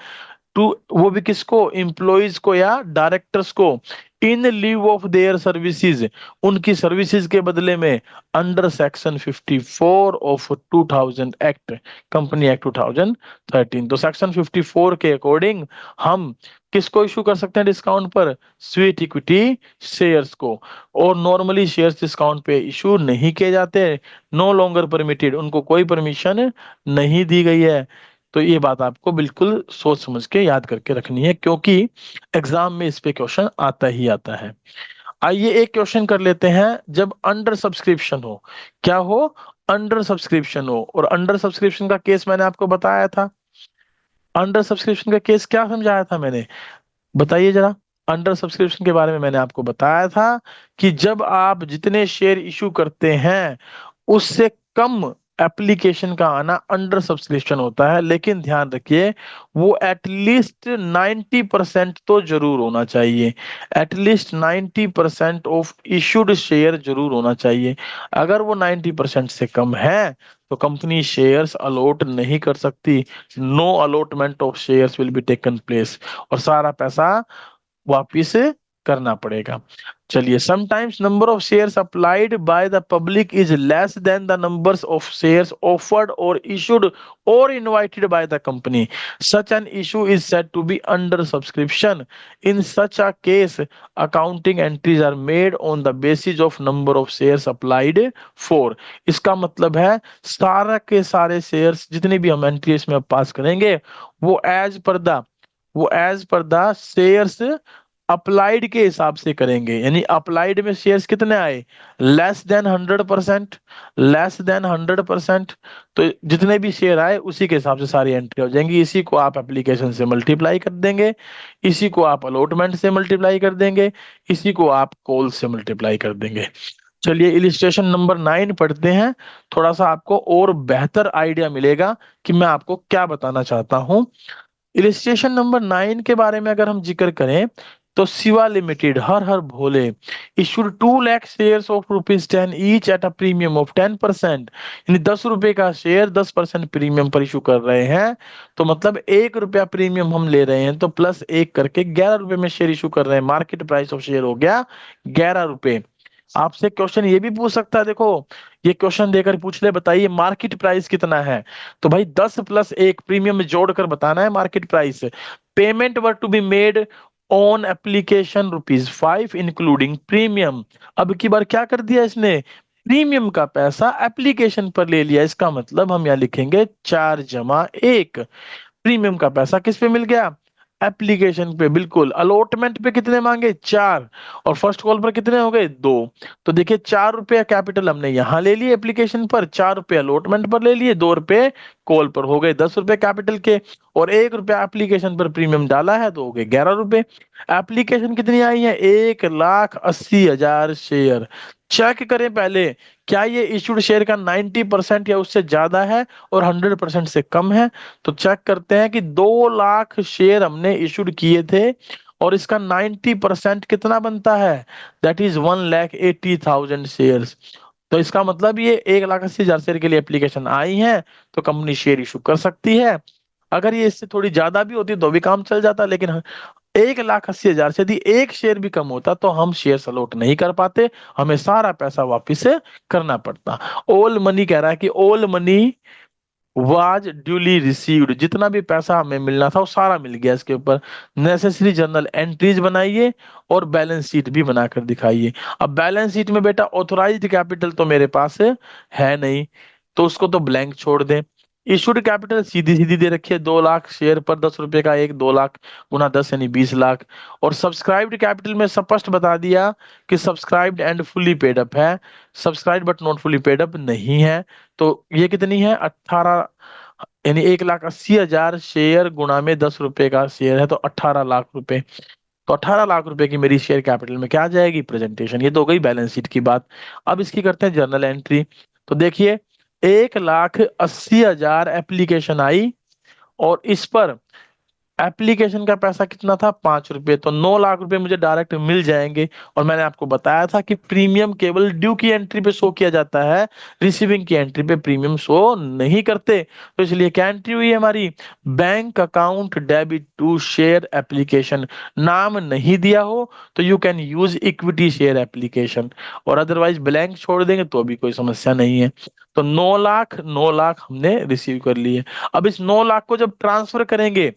To, वो भी किसको, एम्प्लॉइज को या डायरेक्टर्स को, इन लीव ऑफ देयर सर्विसेज, उनकी सर्विसेज के बदले में, under section 54 of 2000 act, company act 2013। तो सेक्शन 54 के अकॉर्डिंग हम किसको इशू कर सकते हैं डिस्काउंट पर? स्वीट इक्विटी शेयर्स को। और नॉर्मली शेयर्स डिस्काउंट पे इशू नहीं किए जाते, नो लॉन्गर परमिटेड, उनको कोई परमिशन नहीं दी गई है। तो ये बात आपको बिल्कुल सोच समझ के याद करके रखनी है, क्योंकि एग्जाम में इस पे क्वेश्चन आता ही आता है। आइए एक क्वेश्चन कर लेते हैं। जब अंडर सब्सक्रिप्शन हो, क्या हो? अंडर सब्सक्रिप्शन हो। और अंडर सब्सक्रिप्शन का केस मैंने आपको बताया था। अंडर सब्सक्रिप्शन का केस क्या समझाया था मैंने, बताइए जरा। अंडर सब्सक्रिप्शन के बारे में मैंने आपको बताया था कि जब आप जितने शेयर इशू करते हैं उससे कम एप्लीकेशन का आना अंडर सब्सक्रिप्शन होता है। लेकिन ध्यान रखिए, वो एटलीस्ट 90% तो जरूर होना चाहिए। एटलीस्ट 90% ऑफ इशूड शेयर जरूर होना चाहिए। अगर वो 90% से कम है तो कंपनी शेयर्स अलॉट नहीं कर सकती। No allotment of shares will be taken place, और सारा पैसा वापिस करना पड़ेगा। चलिए, sometimes number of shares applied by the public is less than the numbers of shares offered or issued or invited by the company, such an issue is said to be under subscription. In such a case accounting entries are made on the basis of number of shares applied for. इसका मतलब है सारा के सारे shares जितने भी हम entry इसमें पास करेंगे वो एज पर द, वो as per the shares applied के हिसाब से करेंगे। यानी अप्लाइड में शेयर्स कितने आए? Less than 100%, less than 100%। तो जितने भी शेयर आए उसी के हिसाब से सारी एंट्री हो जाएंगी। इसी को आप एप्लीकेशन से मल्टीप्लाई कर देंगे, इसी को आप अलॉटमेंट से मल्टीप्लाई कर देंगे, इसी को आप कॉल से मल्टीप्लाई कर देंगे। चलिए इलिस्ट्रेशन नंबर 9 पढ़ते हैं। थोड़ा सा आपको और बेहतर आइडिया मिलेगा कि मैं आपको क्या बताना चाहता हूँ। इलिस्ट्रेशन नंबर 9 के बारे में अगर हम जिक्र करें तो Shiva limited, her her Bhole, issued 2 lakh shares of rupees 10 each at a premium of 10%। यानी 10 रुपए का शेयर 10% प्रीमियम पर इशू कर रहे हैं। तो मतलब 1 रुपया प्रीमियम हम ले रहे हैं तो प्लस 1 करके 11 रुपए में शेयर इशू कर रहे हैं। मार्केट प्राइस ऑफ शेयर हो गया 11 रुपए। आपसे क्वेश्चन ये भी पूछ सकता है, देखो ये क्वेश्चन देकर पूछ ले, बताइए मार्केट प्राइस कितना है। तो भाई 10 प्लस 1 प्रीमियम में जोड़कर बताना है market price. Payment were to be made on application rupees 5 including premium. अब की बार क्या कर दिया इसने, प्रीमियम का पैसा एप्लीकेशन पर ले लिया। इसका मतलब हम यहाँ लिखेंगे 4 जमा 1। प्रीमियम का पैसा किस पे मिल गया, एप्लीकेशन पे। बिल्कुल, अलॉटमेंट पे कितने मांगे, 4, और फर्स्ट कॉल पर कितने हो गए, 2। तो देखिए 4 रुपया कैपिटल हमने यहाँ ले लिए एप्लीकेशन पर, 4 रुपया अलॉटमेंट पर ले लिए, 2 रुपए कॉल पर, हो गए 10 रुपए कैपिटल के, और 1 रुपया एप्लीकेशन पर प्रीमियम डाला है तो हो गए 11 रुपए। एप्लीकेशन कितनी आई है, 1,80,000 शेयर। चेक करें पहले, क्या ये इशूड शेयर का 90% या उससे ज्यादा है और 100% से कम है। तो चेक करते हैं कि 2 लाख शेयर हमने इशूड किए थे और इसका 90% कितना बनता है, दैट इज 1,80,000 शेयर्स। तो इसका मतलब ये 1,80,000 शेयर के लिए एप्लीकेशन आई है तो कंपनी शेयर इशू कर सकती है। अगर ये इससे थोड़ी ज्यादा भी होती तो भी काम चल जाता, लेकिन 1,80,000 से यदि एक शेयर भी कम होता तो हम शेयर अलॉट नहीं कर पाते, हमें सारा पैसा वापिस करना पड़ता। ऑल मनी कह रहा है कि all money was duly received, जितना भी पैसा हमें मिलना था वो सारा मिल गया। इसके ऊपर नेसेसरी जर्नल एंट्रीज बनाइए और बैलेंस शीट भी बनाकर दिखाइए। अब बैलेंस शीट में बेटा ऑथोराइज्ड कैपिटल तो मेरे पास है नहीं, तो उसको तो ब्लैंक छोड़ दें। इशूड कैपिटल सीधी सीधी दे रखी है, 2 लाख शेयर पर 10 रुपए का 2 लाख गुना 10 यानी 20 लाख। और सब्सक्राइब्ड कैपिटल में स्पष्ट बता दिया कि subscribed and fully paid up है, subscribed but not fully paid up नहीं है। तो ये कितनी है, 18 यानी 1,80,000 शेयर गुणा में 10 रुपए का शेयर है तो 18 लाख रुपए। तो 18 लाख रुपए की मेरी शेयर कैपिटल में क्या आ जाएगी, प्रेजेंटेशन। ये तो हो गई बैलेंस शीट की बात। अब इसकी करते हैं जर्नल एंट्री। तो देखिए 1,80,000 एप्लीकेशन आई और इस पर एप्लीकेशन का पैसा कितना था, 5 रुपए। तो 9 लाख रुपए मुझे डायरेक्ट मिल जाएंगे। और मैंने आपको बताया था कि प्रीमियम केवल ड्यू की एंट्री पे शो किया जाता है, रिसीविंग की एंट्री पे प्रीमियम शो नहीं करते। तो इसलिए क्या एंट्री हुई है हमारी, bank account debit to share application. नाम नहीं दिया हो तो you can use equity share application, और अदरवाइज ब्लैंक छोड़ देंगे तो भी कोई समस्या नहीं है। तो 9 लाख हमने रिसीव कर लिए। अब इस 9 लाख को जब ट्रांसफर करेंगे,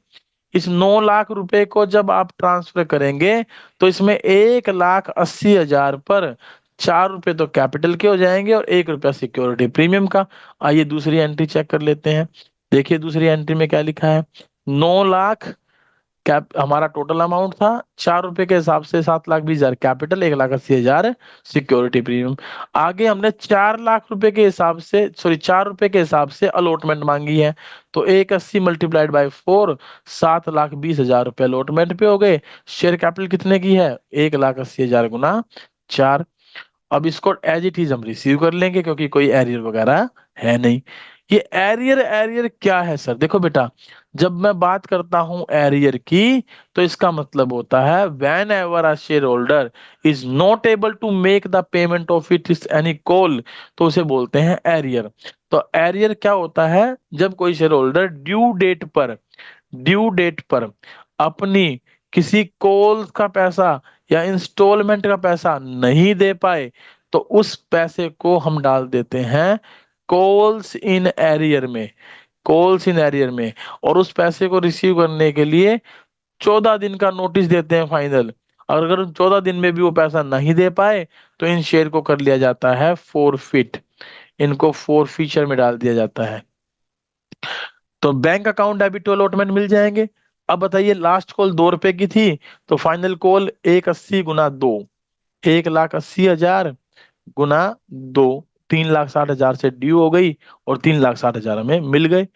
इस 9 लाख रुपए को जब आप ट्रांसफर करेंगे तो इसमें 1,80,000 पर 4 रुपए तो कैपिटल के हो जाएंगे और 1 रुपया सिक्योरिटी प्रीमियम का। आइए दूसरी एंट्री चेक कर लेते हैं। देखिए दूसरी एंट्री में क्या लिखा है, 9 लाख कैप हमारा टोटल अमाउंट था, 4 रुपए के हिसाब से 7,20,000 कैपिटल, 1,80,000 सिक्योरिटी प्रीमियम। आगे हमने 4 लाख रुपए के हिसाब से, सॉरी 4 रुपए के हिसाब से अलॉटमेंट मांगी है। तो 180 मल्टीप्लाइड बाई 4, 7,20,000 रुपए अलॉटमेंट पे हो गए। शेयर कैपिटल कितने की है, 1,80,000 गुना 4। अब इसको एज इट इज हम रिसीव कर लेंगे क्योंकि कोई एरियर वगैरह है नहीं। ये एरियर एरियर क्या है सर, देखो बेटा, जब मैं बात करता हूं एरियर की तो इसका मतलब होता है whenever a shareholder is not able to make the payment of it is any call, तो उसे बोलते हैं एरियर। तो एरियर क्या होता है, जब कोई शेयर होल्डर ड्यू डेट पर अपनी किसी कॉल का पैसा या इंस्टॉलमेंट का पैसा नहीं दे पाए तो उस पैसे को हम डाल देते हैं कॉल्स इन एरियर में, कॉल्स इन एरियर में। और उस पैसे को रिसीव करने के लिए 14 दिन का नोटिस देते हैं फाइनल। और अगर उन 14 दिन में भी वो पैसा नहीं दे पाए तो इन शेयर को कर लिया जाता है फोरफिट, इनको फोरफीचर में डाल दिया जाता है। तो bank account debit to allotment मिल जाएंगे। अब बताइए लास्ट कॉल 2 रुपए की थी, तो फाइनल कॉल 180 गुना 2, 1,80,000 गुना 2, 3,60,000 से ड्यू हो गई और 3,60,000 हमें मिल गए।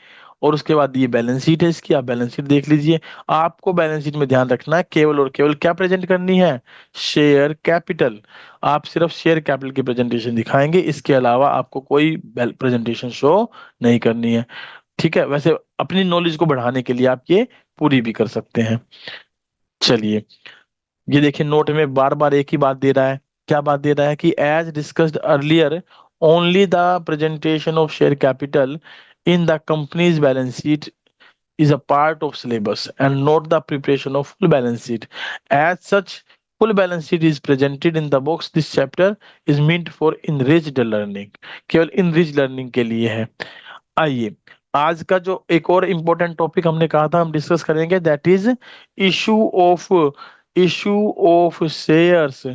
और उसके बाद ये बैलेंस शीट है इसकी, आप बैलेंस शीट देख लीजिए। आपको बैलेंस शीट में ध्यान रखना है केवल और केवल क्या प्रेजेंट करनी है, शेयर कैपिटल। आप सिर्फ शेयर कैपिटल की प्रेजेंटेशन दिखाएंगे, इसके अलावा आपको कोई प्रेजेंटेशन शो नहीं करनी है। ठीक है, वैसे अपनी नॉलेज को बढ़ाने के लिए आप ये पूरी भी कर सकते हैं। चलिए, ये देखिए नोट में बार बार एक ही बात दे रहा है। क्या बात दे रहा है कि as discussed earlier only the presentation of share capital in the company's balance sheet is a part of syllabus and not the preparation of full balance sheet. As such, full balance sheet is presented in the box. This chapter is meant for enriched learning. केवल enriched learning के लिए है। आइए आज का जो एक और इम्पोर्टेंट टॉपिक हमने कहा था हम डिस्कस करेंगे, that is issue of issue of shares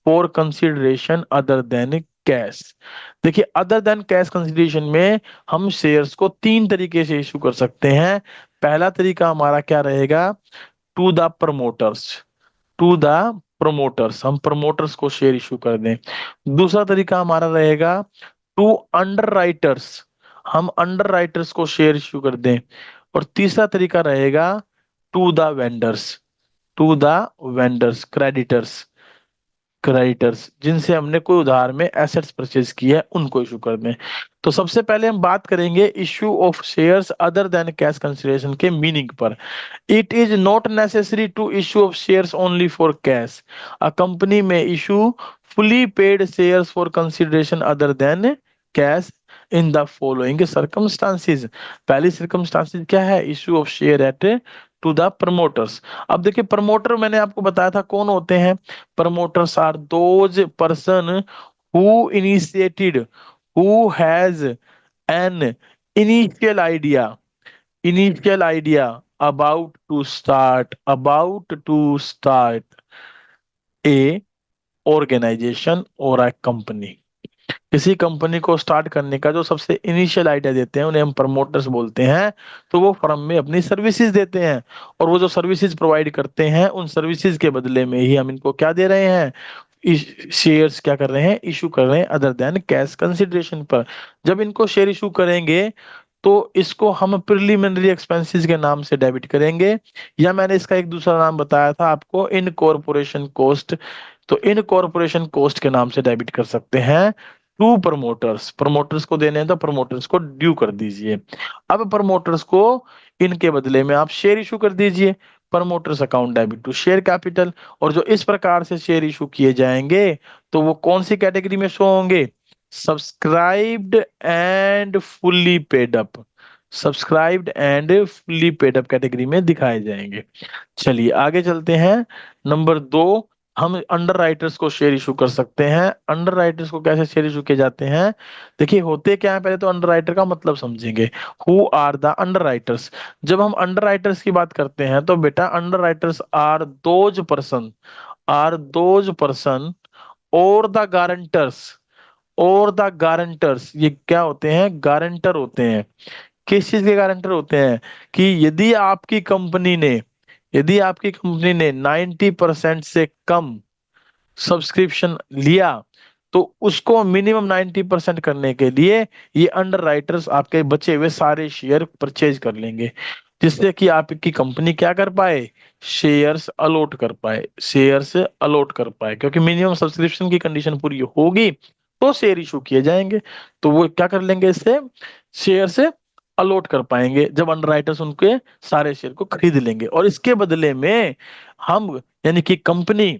for consideration other than cash. देखिए अदर देन कैश कंसिडरेशन में हम शेयर्स को 3 तरीके से इशू कर सकते हैं। पहला तरीका हमारा क्या रहेगा, to the promoters, to the promoters, हम प्रमोटर्स को शेयर इशू कर दें। दूसरा तरीका हमारा रहेगा टू अंडर राइटर्स, हम अंडर राइटर्स को शेयर इशू कर दें। और तीसरा तरीका रहेगा to the vendors, to the vendors, creditors, creditors जिनसे हमने कोई उधार में एसेट्स परचेज किया है उनको इशू कर दें। तो सबसे पहले हम बात करेंगे issue of shares other than cash consideration के मीनिंग पर। It is not necessary to issue of shares only for cash. A company may issue fully paid shares for consideration other than cash in the following circumstances. पहली circumstances क्या है, issue of share at to the promoters। अब देखिए promoter मैंने आपको बताया था कौन होते हैं, promoters are those person who initiated, who has an initial idea about to start a organization or a company। किसी कंपनी को स्टार्ट करने का जो सबसे इनिशियल आइडिया देते हैं उन्हें हम प्रमोटर्स बोलते हैं। तो वो फर्म में अपनी सर्विसेज देते हैं और वो जो सर्विसेज प्रोवाइड करते हैं उन सर्विसेज के बदले में ही हम इनको क्या दे रहे हैं, शेयर्स क्या कर रहे हैं, इशू कर रहे हैं अदर देन कैश कंसिडरेशन पर। जब इनको शेयर इशू करेंगे तो इसको हम प्रिलिमिनरी एक्सपेंसेस के नाम से डेबिट करेंगे, या मैंने इसका एक दूसरा नाम बताया था आपको, इनकॉर्पोरेशन कॉस्ट। तो इनकॉर्पोरेशन कॉस्ट के नाम से डेबिट कर सकते हैं टू प्रमोटर्स। प्रमोटर्स को देने हैं तो प्रमोटर्स को ड्यू कर दीजिए। अब प्रमोटर्स को इनके बदले में आप शेयर इशू कर दीजिए, promoters account debit to share capital. और जो इस प्रकार से शेयर इशू किए जाएंगे तो वो कौन सी कैटेगरी में शो होंगे? Subscribed and fully paid up. Subscribed and fully paid up category में दिखाए जाएंगे। चलिए आगे चलते हैं। नंबर 2, हम अंडर राइटर्स को शेयर इशू कर सकते हैं। अंडर राइटर्स को कैसे शेयर इशू किए जाते हैं? देखिए होते क्या है, पहले तो अंडर राइटर का मतलब समझेंगे। Who are the underwriters? जब हम अंडर राइटर्स की बात करते हैं तो बेटा underwriters are those person or the guarantors. और द गारंटर्स ये क्या होते हैं? गारंटर होते हैं। किस चीज के गारंटर होते हैं? कि यदि आपकी कंपनी ने 90% से कम सब्सक्रिप्शन लिया तो उसको मिनिमम 90% करने के लिए ये अंडर राइटर्स आपके बचे हुए सारे शेयर परचेज कर लेंगे, जिससे कि आपकी कंपनी क्या कर पाए? शेयर्स अलोट कर पाए, क्योंकि मिनिमम सब्सक्रिप्शन की कंडीशन पूरी होगी तो शेयर इशू किए जाएंगे। तो वो क्या कर लेंगे? इससे शेयर से अलॉट कर पाएंगे जब अंडरराइटर्स उनके सारे शेयर को खरीद लेंगे। और इसके बदले में हम, यानी कि कंपनी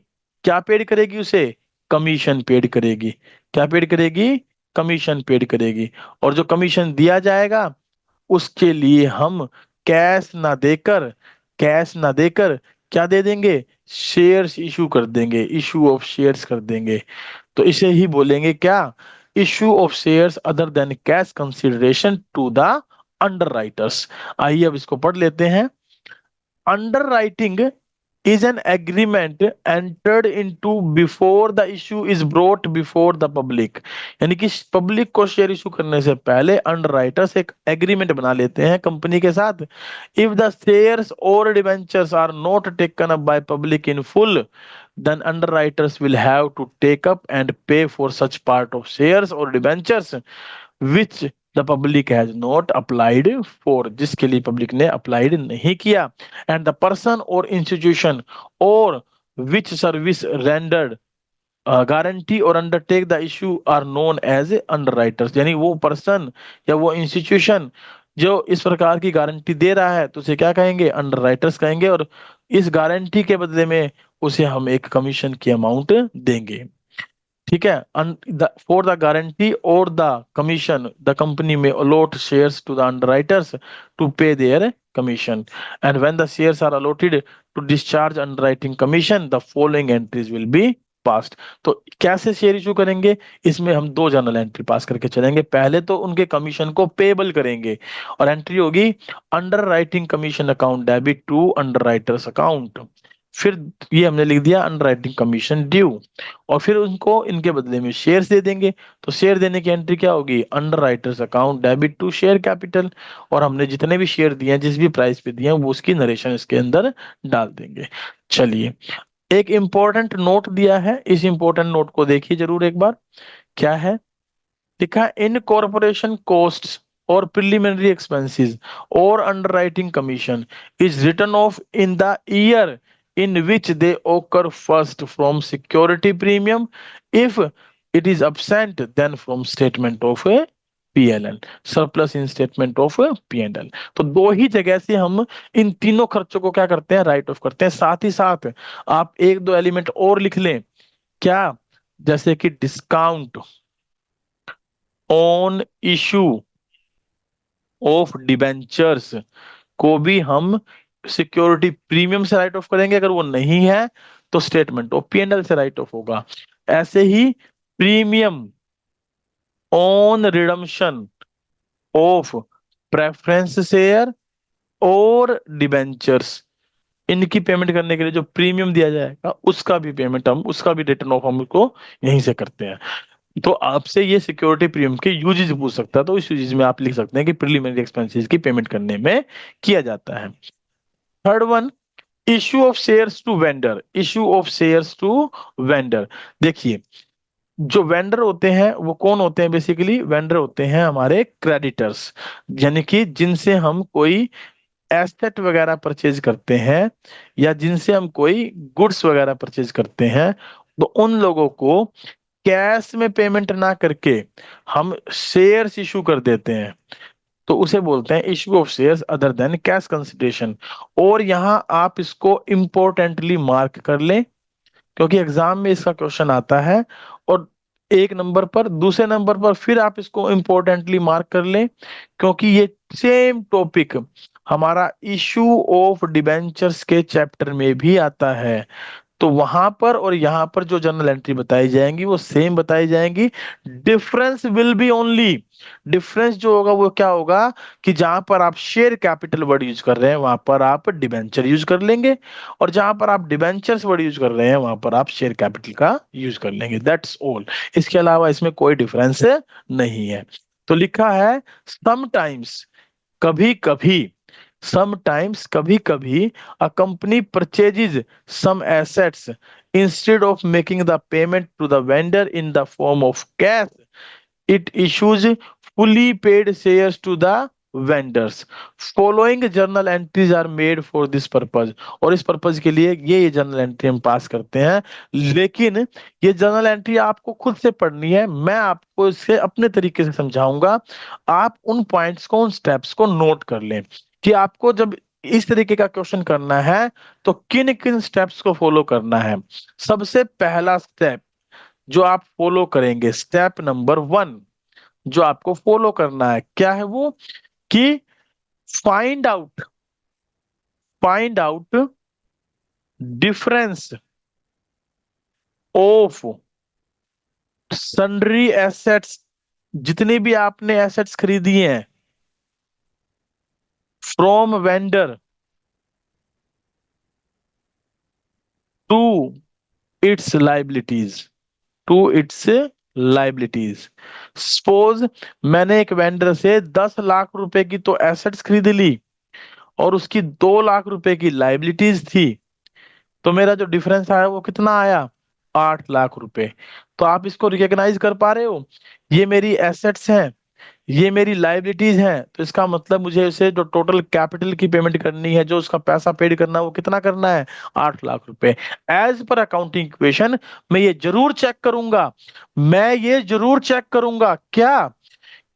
क्या पेड करेगी उसे? कमीशन पेड करेगी। क्या पेड करेगी? कमीशन पेड करेगी। और जो कमीशन दिया जाएगा उसके लिए हम कैश ना देकर क्या दे देंगे? शेयर्स इशू कर देंगे, इशू ऑफ शेयर्स कर देंगे। तो इसे ही बोलेंगे क्या? Issue of shares other than cash consideration to the underwriters. आइए अब इसको पढ़ लेते हैं। Underwriting is an agreement entered into before the issue is brought before the public। यानी कि पब्लिक को शेयर इशू करने से पहले अंडरराइटर्स एक एग्रीमेंट बना लेते हैं कंपनी के साथ। If the shares or debentures are not taken up by public in full, then underwriters will have to take up and pay for such part of shares or debentures which the public has not applied for, जिसके लिए public ने applied नहीं किया। And the person or institution or which service rendered guarantee or undertake the issue are known as underwriters. यानी वो person या वो institution जो इस प्रकार की गारंटी दे रहा है तो उसे क्या कहेंगे? अंडर राइटर्स कहेंगे। और इस गारंटी के बदले में उसे हम एक कमीशन की अमाउंट देंगे। ठीक है। फॉर द गारंटी और द कमीशन द कंपनी में allot shares to the underwriters to pay their commission, and when the shares are allotted to discharge underwriting commission the following entries will be passed. तो कैसे share issue करेंगे? इसमें हम दो journal entry पास करके चलेंगे। पहले तो उनके कमीशन को पेबल करेंगे और एंट्री होगी underwriting commission account debit to underwriters account. फिर ये हमने लिख दिया अंडर राइटिंग कमीशन ड्यू, और फिर उनको इनके बदले में शेयर्स दे देंगे। तो शेयर देने की एंट्री क्या होगी? Underwriters account debit to share capital. और हमने जितने भी शेयर दिए हैं, जिस भी प्राइस पे दिए हैं, वो उसकी नरेशन इसके अंदर डाल देंगे। चलिए एक इंपॉर्टेंट नोट दिया है, इस इंपॉर्टेंट नोट को देखिए जरूर एक बार। क्या है लिखा? Incorporation costs or preliminary expenses or underwriting commission is written off in the year in which they occur first from security premium, if it is absent then from statement of a PNL, surplus in statement of PNL। तो दो ही जगह से हम इन तीनों खर्चों को क्या करते हैं? राइट ऑफ करते हैं। साथ ही साथ आप एक दो एलिमेंट और लिख लें। क्या? जैसे कि discount on issue of debentures को भी हम सिक्योरिटी प्रीमियम से राइट ऑफ करेंगे। अगर वो नहीं है तो स्टेटमेंट ऑफ PNL से राइट ऑफ होगा। ऐसे ही premium on redemption of preference share और डिबेंचर्स, इनकी पेमेंट करने के लिए जो प्रीमियम दिया जाएगा उसका भी रिटर्न ऑफ हम को यहीं से करते हैं। तो आपसे ये सिक्योरिटी प्रीमियम के यूजेस पूछ सकता है, तो इस यूजेस में आप लिख सकते हैं कि प्रिलिमिनरी एक्सपेंसेस की पेमेंट करने में किया जाता है। Third one, issue of shares to vendor. Issue of shares to vendor, देखिए जो वेंडर होते हैं वो कौन होते हैं? बेसिकली वेंडर होते हैं हमारे क्रेडिटर्स, यानी कि जिनसे हम कोई एसेट वगैरह परचेज करते हैं या जिनसे हम कोई गुड्स वगैरह परचेज करते हैं, तो उन लोगों को कैश में पेमेंट ना करके हम शेयर्स इशू कर देते हैं, तो उसे बोलते हैं issue of shares other than cash consideration. और यहाँ आप इसको इम्पोर्टेंटली मार्क कर लें, क्योंकि एग्जाम में इसका क्वेश्चन आता है। और एक नंबर पर, दूसरे नंबर पर फिर आप इसको इम्पोर्टेंटली मार्क कर लें, क्योंकि ये सेम टॉपिक हमारा इशू ऑफ डिबेंचर्स के चैप्टर में भी आता है। तो वहां पर और यहाँ पर जो जर्नल एंट्री बताई जाएंगी वो सेम बताई जाएंगी। Difference will be only, difference जो होगा वो क्या होगा कि जहां पर आप शेयर कैपिटल वर्ड यूज कर रहे हैं वहां पर आप डिबेंचर यूज कर लेंगे, और जहां पर आप डिबेंचर्स वर्ड यूज कर रहे हैं वहां पर आप शेयर कैपिटल का यूज कर लेंगे। That's all. इसके अलावा इसमें कोई डिफरेंस नहीं है। तो लिखा है समटाइम्स, कभी कभी, समटाइम्स कभी कभी, a company purchases some assets instead of making the payment to the vendor in the form of cash, it issues fully paid shares to the vendors. Following journal entries are made for this purpose. और इस purpose के लिए ये journal entry हम पास करते हैं। लेकिन ये जर्नल एंट्री आपको खुद से पढ़नी है, मैं आपको इसे अपने तरीके से समझाऊंगा। आप उन पॉइंट्स को, उन स्टेप्स को नोट कर लें कि आपको जब इस तरीके का क्वेश्चन करना है तो किन किन स्टेप्स को फॉलो करना है। सबसे पहला स्टेप जो आप फॉलो करेंगे, स्टेप नंबर 1 जो आपको फॉलो करना है, क्या है वो? कि find out, find out difference of sundry assets, जितनी भी आपने एसेट्स खरीदी हैं, from vendor to its liabilities, to its liabilities. Suppose मैंने एक वेंडर से 10 लाख रुपए की तो एसेट्स खरीद ली और उसकी 2 लाख रुपए की लाइबिलिटीज थी, तो मेरा जो डिफरेंस आया वो कितना आया? 8 लाख रुपए। तो आप इसको रिकॉग्नाइज कर पा रहे हो? ये मेरी एसेट्स हैं, ये मेरी लाइबिलिटीज हैं, तो इसका मतलब मुझे उसे जो टोटल कैपिटल की पेमेंट करनी है, जो उसका पैसा पेड करना है, वो कितना करना है? 8 लाख रुपए। एज पर अकाउंटिंग इक्वेशन मैं ये जरूर चेक करूंगा, मैं ये जरूर चेक करूंगा क्या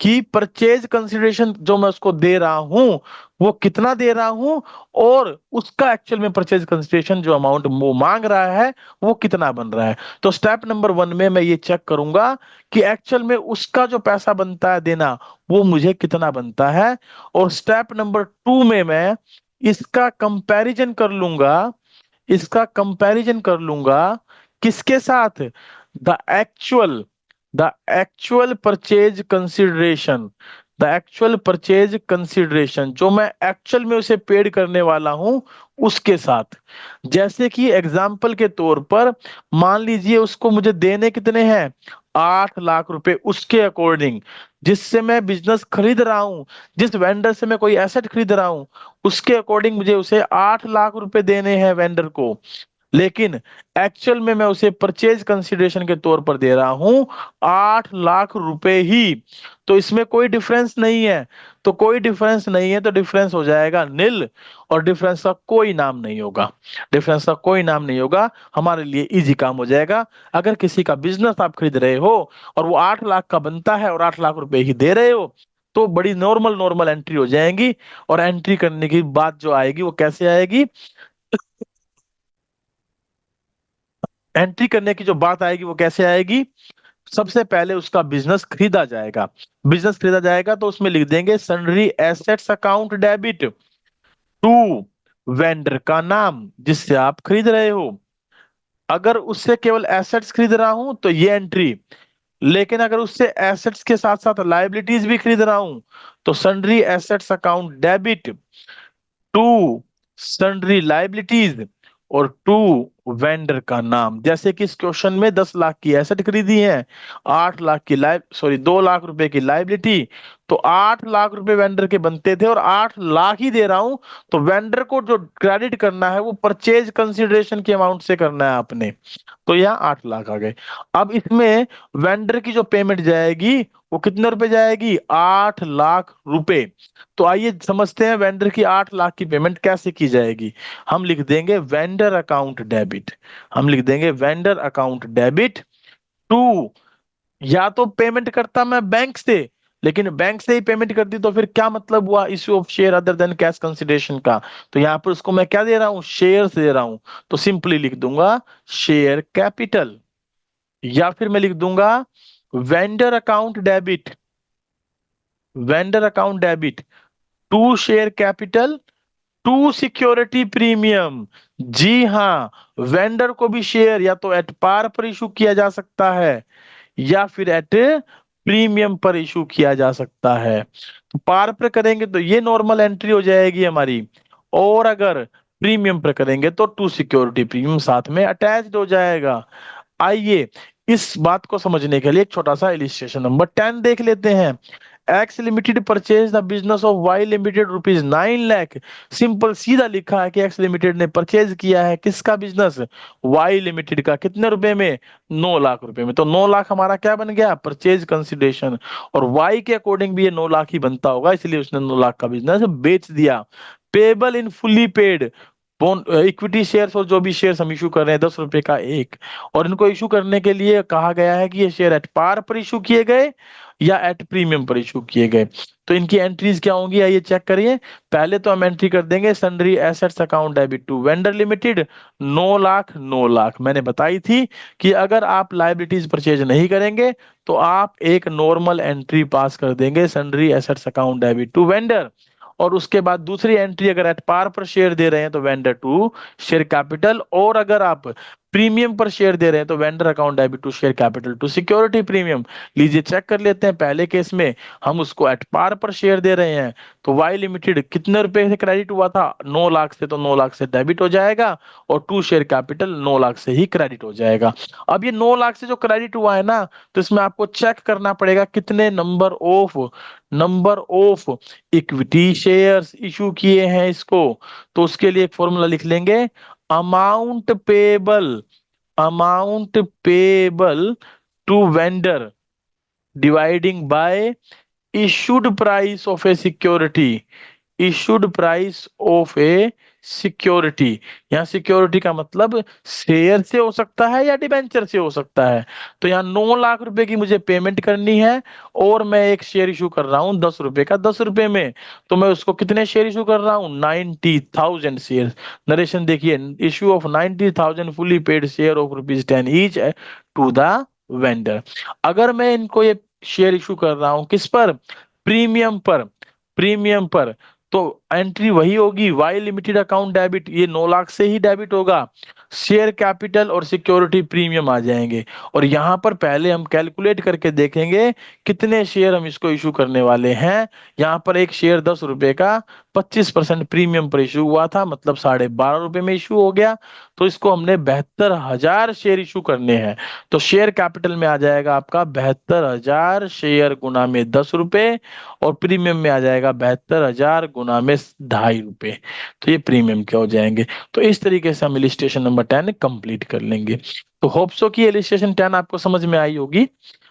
कि परचेज कंसिडरेशन जो मैं उसको दे रहा हूं वो कितना दे रहा हूं, और उसका एक्चुअल में परचेज कंसिडरेशन जो अमाउंट वो मांग रहा है वो कितना बन रहा है। तो स्टेप नंबर 1 में मैं ये चेक करूंगा कि एक्चुअल में उसका जो पैसा बनता है देना वो मुझे कितना बनता है। और स्टेप नंबर 2 में मैं इसका कंपैरिजन कर लूंगा, इसका कंपैरिजन कर लूंगा किसके साथ? The actual, the actual purchase consideration, the actual purchase consideration जो मैं एक्चुअल में उसे पेड करने वाला हूं उसके साथ। जैसे कि एग्जाम्पल के तौर पर मान लीजिए उसको मुझे देने कितने हैं? 8 लाख रुपए, उसके अकॉर्डिंग जिससे मैं बिजनेस खरीद रहा हूं, जिस वेंडर से मैं कोई एसेट खरीद रहा हूं, उसके अकॉर्डिंग मुझे उसे 8 लाख रुपए देने हैं वेंडर को। लेकिन एक्चुअल में मैं उसे परचेज कंसिडरेशन के तौर पर दे रहा हूं 8 लाख रुपए ही। तो इसमें कोई डिफरेंस नहीं है, तो कोई डिफरेंस नहीं है तो डिफरेंस हो जाएगा नील, और डिफरेंस का कोई नाम नहीं होगा, डिफरेंस का कोई नाम नहीं होगा। हमारे लिए इजी काम हो जाएगा। अगर किसी का बिजनेस आप खरीद रहे हो और वो 8 लाख का बनता है और 8 लाख रुपए ही दे रहे हो, तो बड़ी नॉर्मल नॉर्मल एंट्री हो जाएंगी। और एंट्री करने की बात जो आएगी वो कैसे आएगी? एंट्री करने की जो बात आएगी वो कैसे आएगी? सबसे पहले उसका बिजनेस खरीदा जाएगा, बिजनेस खरीदा जाएगा तो उसमें लिख देंगे sundry assets account debit to vendor का नाम जिससे आप खरीद रहे हो। अगर उससे केवल एसेट्स खरीद रहा हूं तो ये एंट्री, लेकिन अगर उससे एसेट्स के साथ साथ लाइबिलिटीज भी खरीद रहा हूं तो sundry assets account debit to sundry liabilities और टू वेंडर का नाम। जैसे कि इस क्वेश्चन में 10 लाख की एसेट खरीदी है, 8 लाख की लाइब सॉरी 2 लाख रुपए की लाइबिलिटी, तो 8 लाख रुपए वेंडर के बनते थे और 8 लाख ही दे रहा हूं, तो वेंडर को जो क्रेडिट करना है वो परचेज कंसिडरेशन के अमाउंट से करना है आपने। तो यहाँ 8 लाख आ गए। अब इसमें वेंडर की जो पेमेंट जाएगी वो कितने रुपए जाएगी, 8 लाख रुपए। तो आइए समझते हैं वेंडर की 8 लाख की पेमेंट कैसे की जाएगी। हम लिख देंगे वेंडर अकाउंट डेबिट, हम लिख देंगे वेंडर अकाउंट डेबिट टू, या तो पेमेंट करता मैं बैंक से, लेकिन बैंक से ही पेमेंट कर दी तो फिर क्या मतलब हुआ issue of share other than cash consideration का। तो यहाँ पर उसको मैं क्या दे रहा हूँ, शेयर दे रहा हूँ। तो सिंपली लिख दूंगा शेयर कैपिटल, या फिर मैं लिख दूंगा vendor account debit, vendor account debit to share capital to security premium. जी हाँ, वेंडर को भी शेयर या तो एट पार पर इशू किया जा सकता है या फिर एट प्रीमियम पर इशू किया जा सकता है। तो पार पर करेंगे तो ये नॉर्मल एंट्री हो जाएगी हमारी, और अगर प्रीमियम पर करेंगे तो टू सिक्योरिटी प्रीमियम साथ में अटैच्ड हो जाएगा। आइए इस बात को समझने के लिए एक छोटा सा इलिस्ट्रेशन नंबर 10 देख लेते हैं। X limited purchase the business of Y limited ₹9 lakh. Simple सीधा लिखा है कि एक्स लिमिटेड ने परचेज किया है किसका बिजनेस, वाई लिमिटेड का, कितने रुपए में, 9 लाख रुपए में। तो 9 लाख हमारा क्या बन गया, परचेज कंसिडरेशन। और वाई के अकॉर्डिंग भी ये 9 लाख ही बनता होगा, इसलिए उसने 9 लाख का बिजनेस बेच दिया। Payable in fully paid, equity shares और जो भी शेयर्स हम इशू कर रहे हैं 10 रुपए का एक, और इनको इशू करने के लिए कहा गया है कि ये शेयर एट पार पर इशू किए गए या एट प्रीमियम पर इशू किए गए। तो इनकी एंट्रीज क्या होंगी आइए चेक करिए। पहले तो हम एंट्री कर देंगे sundry assets account debit to vendor limited 9 lakh 9 lakh. मैंने बताई थी कि अगर आप लाइबिलिटीज परचेज नहीं करेंगे तो आप एक नॉर्मल एंट्री पास कर देंगे sundry assets account debit to vendor, और उसके बाद दूसरी एंट्री अगर एट पार पर शेयर दे रहे हैं तो वेंडर टू शेयर कैपिटल, और अगर आप प्रीमियम पर शेयर दे रहे हैं तो vendor account debit to share capital to security premium. लीजिए चेक कर लेते हैं, पहले केस में हम उसको एट पार पर शेयर दे रहे हैं तो वाई लिमिटेड कितने रुपए से क्रेडिट हुआ था, 9 लाख से, तो 9 लाख से डेबिट हो जाएगा, और टू शेयर कैपिटल 9 लाख से ही क्रेडिट हो जाएगा। अब ये 9 लाख से जो क्रेडिट हुआ है ना, तो इसमें आपको चेक करना पड़ेगा कितने number of equity shares issue किए हैं इसको। तो उसके लिए एक फॉर्मूला लिख लेंगे, amount payable, amount payable to vendor dividing by issued price of a security, issued price of a security. यहाँ सिक्योरिटी का मतलब शेयर से हो सकता है या डिबेंचर से हो सकता है। तो यहाँ 9 लाख रुपए की मुझे पेमेंट करनी है, और मैं एक शेयर इशू कर रहा हूँ 10 रुपए का 10 रुपए में। तो मैं उसको कितने शेयर इशू कर रहा हूँ, 90,000 शेयर। नरेशन देखिए, issue of 90,000 fully paid share of ₹10 each to the vendor. अगर मैं इनको ये शेयर इशू कर रहा हूँ किस पर, प्रीमियम पर, प्रीमियम पर, तो एंट्री वही होगी वाई लिमिटेड अकाउंट डेबिट, ये 9 लाख से ही डेबिट होगा, शेयर कैपिटल और सिक्योरिटी प्रीमियम आ जाएंगे। और यहां पर पहले हम कैलकुलेट करके देखेंगे कितने शेयर हम इसको इशू करने वाले हैं। यहाँ पर एक शेयर 10 रुपए का 25% प्रीमियम पर इशू हुआ था, मतलब 12.5 रुपए में इशू हो गया। तो इसको हमने 72,000 शेयर इशू करने हैं। तो शेयर कैपिटल में आ जाएगा आपका 72,000 शेयर गुना में 10 रुपए, और प्रीमियम में आ जाएगा 72,000 गुना में 2.5 रुपए। तो ये प्रीमियम के हो जाएंगे। तो इस तरीके से हम इलिस्ट्रेशन नंबर 10 कंप्लीट कर लेंगे। तो होप सो कि इलिस्ट्रेशन 10 आपको समझ में आई होगी।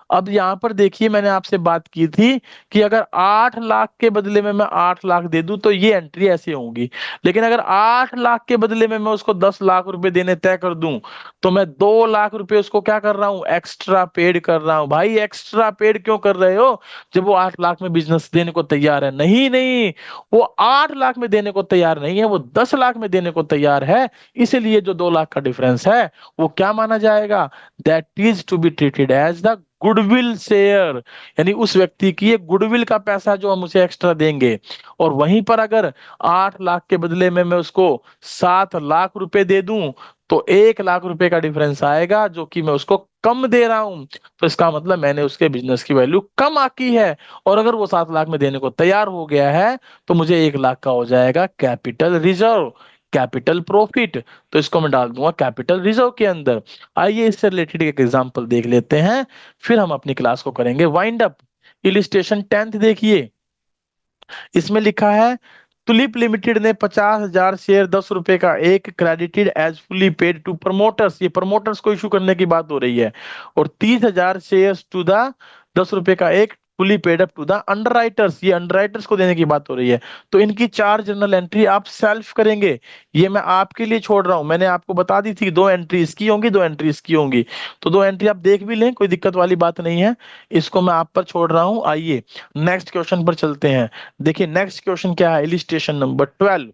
अब यहाँ पर देखिए, मैंने आपसे बात की थी कि अगर 8 लाख के बदले में मैं 8 लाख दे दूं तो ये एंट्री ऐसी होंगी, लेकिन अगर 8 लाख के बदले में मैं उसको 10 लाख रुपए देने तय कर दूं तो मैं 2 लाख रुपए उसको क्या कर रहा हूं, एक्स्ट्रा पेड कर रहा हूं। भाई एक्स्ट्रा पेड क्यों कर रहे हो, जब वो 8 लाख में बिजनेस देने को तैयार है? नहीं नहीं, वो 8 लाख में देने को तैयार नहीं है, वो 10 लाख में देने को तैयार है। इसलिए जो 2 लाख का डिफरेंस है वो क्या माना जाएगा, that is to be treated as the goodwill share, यानी उस व्यक्ति की ये गुडविल का पैसा जो हम उसे एक्स्ट्रा देंगे। और वहीं पर अगर 8 लाख के बदले में मैं उसको 7 लाख रुपए दे दूं तो 1 लाख रुपए का डिफरेंस आएगा जो कि मैं उसको कम दे रहा हूं। तो इसका मतलब मैंने उसके बिजनेस की वैल्यू कम आकी है। और अगर वो 7 लाख में देने को तैयार हो गया है तो मुझे 1 लाख का हो जाएगा कैपिटल रिजर्व, कैपिटल प्रॉफिट। तो इसको मैं डाल दूंगा कैपिटल रिजर्व के अंदर। आइए इससे रिलेटेड एक एग्जांपल देख लेते हैं, फिर हम अपनी क्लास को करेंगे वाइंड अप। इलिस्ट्रेशन 10th देखिए, इसमें लिखा है तुलिप लिमिटेड ने 50,000 शेयर 10 रुपए का एक credited as fully paid to promoters, ये प्रमोटर्स को इशू करने की बात हो रही है, और 30,000 शेयर टू द 10 रुपए का एक fully paid up to the underwriters, ये अंडरराइटर्स को देने की बात हो रही है। तो इनकी 4 जर्नल एंट्री आप सेल्फ करेंगे, ये मैं आपके लिए छोड़ रहा हूं, मैंने आपको बता दी थी 2 एंट्री इसकी होंगी, 2 एंट्री इसकी होंगी, तो 2 एंट्री आप देख भी लें, कोई दिक्कत वाली बात नहीं है, इसको मैं आप पर छोड़ रहा हूं। आइए नेक्स्ट क्वेश्चन पर चलते हैं। देखिए नेक्स्ट क्वेश्चन क्या है, इलिस्ट्रेशन नंबर 12,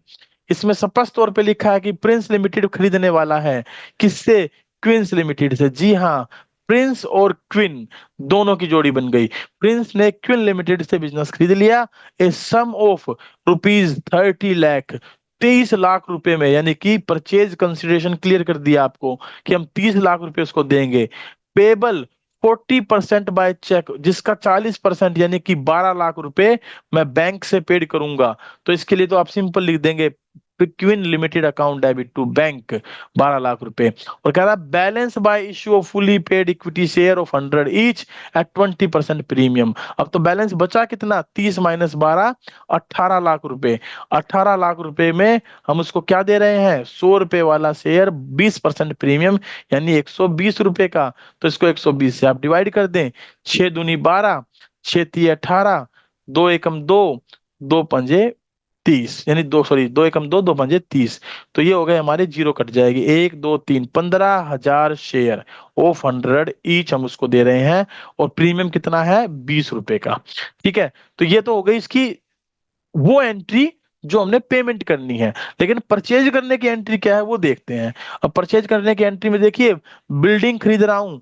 इसमें स्पष्ट तौर पे लिखा है कि प्रिंस लिमिटेड खरीदने वाला है, किससे, क्वींस लिमिटेड से। जी हाँ, प्रिंस और क्वीन दोनों की जोड़ी बन गई, प्रिंस ने क्वीन लिमिटेड से बिजनेस खरीद लिया, ए सम ऑफ ₹30 लाख, 23 लाख रुपए में, यानी कि परचेज कंसिडरेशन क्लियर कर दिया आपको कि हम 30 लाख रुपए उसको देंगे। पेबल 40% बाय चेक, जिसका 40% यानी कि 12 लाख रुपए मैं बैंक से पेड करूंगा, तो इसके लिए तो आप सिंपल लिख देंगे Queen limited account debit to bank 12 lakh रुपए। और कह रहा balance by issue of fully paid equity share of 100 each at 20% premium. अब तो बैलेंस बचा कितना, 30 माइनस 12, 18 लाख रुपए। 18 लाख रुपए में हम उसको क्या दे रहे हैं, 100 रुपए वाला शेयर 20% प्रीमियम, यानी 120 रुपए का। तो इसको 120 से आप डिवाइड कर दें, 6 दूनी 12, 6 तिये 18, 2 एकम 2, 2 पंजे 30, यानी 2 एकम 2, 2 पंजे 30, तो ये हो गए हमारे, जीरो कट जाएगी, 1 2 3, 15,000 शेयर ऑफ 100 ईच हम उसको दे रहे हैं, और प्रीमियम कितना है, 20 रुपए का। ठीक है, तो ये तो हो गई इसकी वो एंट्री जो हमने पेमेंट करनी है। लेकिन परचेज करने की एंट्री क्या है वो देखते हैं। अब परचेज करने की एंट्री में देखिए, बिल्डिंग खरीद रहा हूं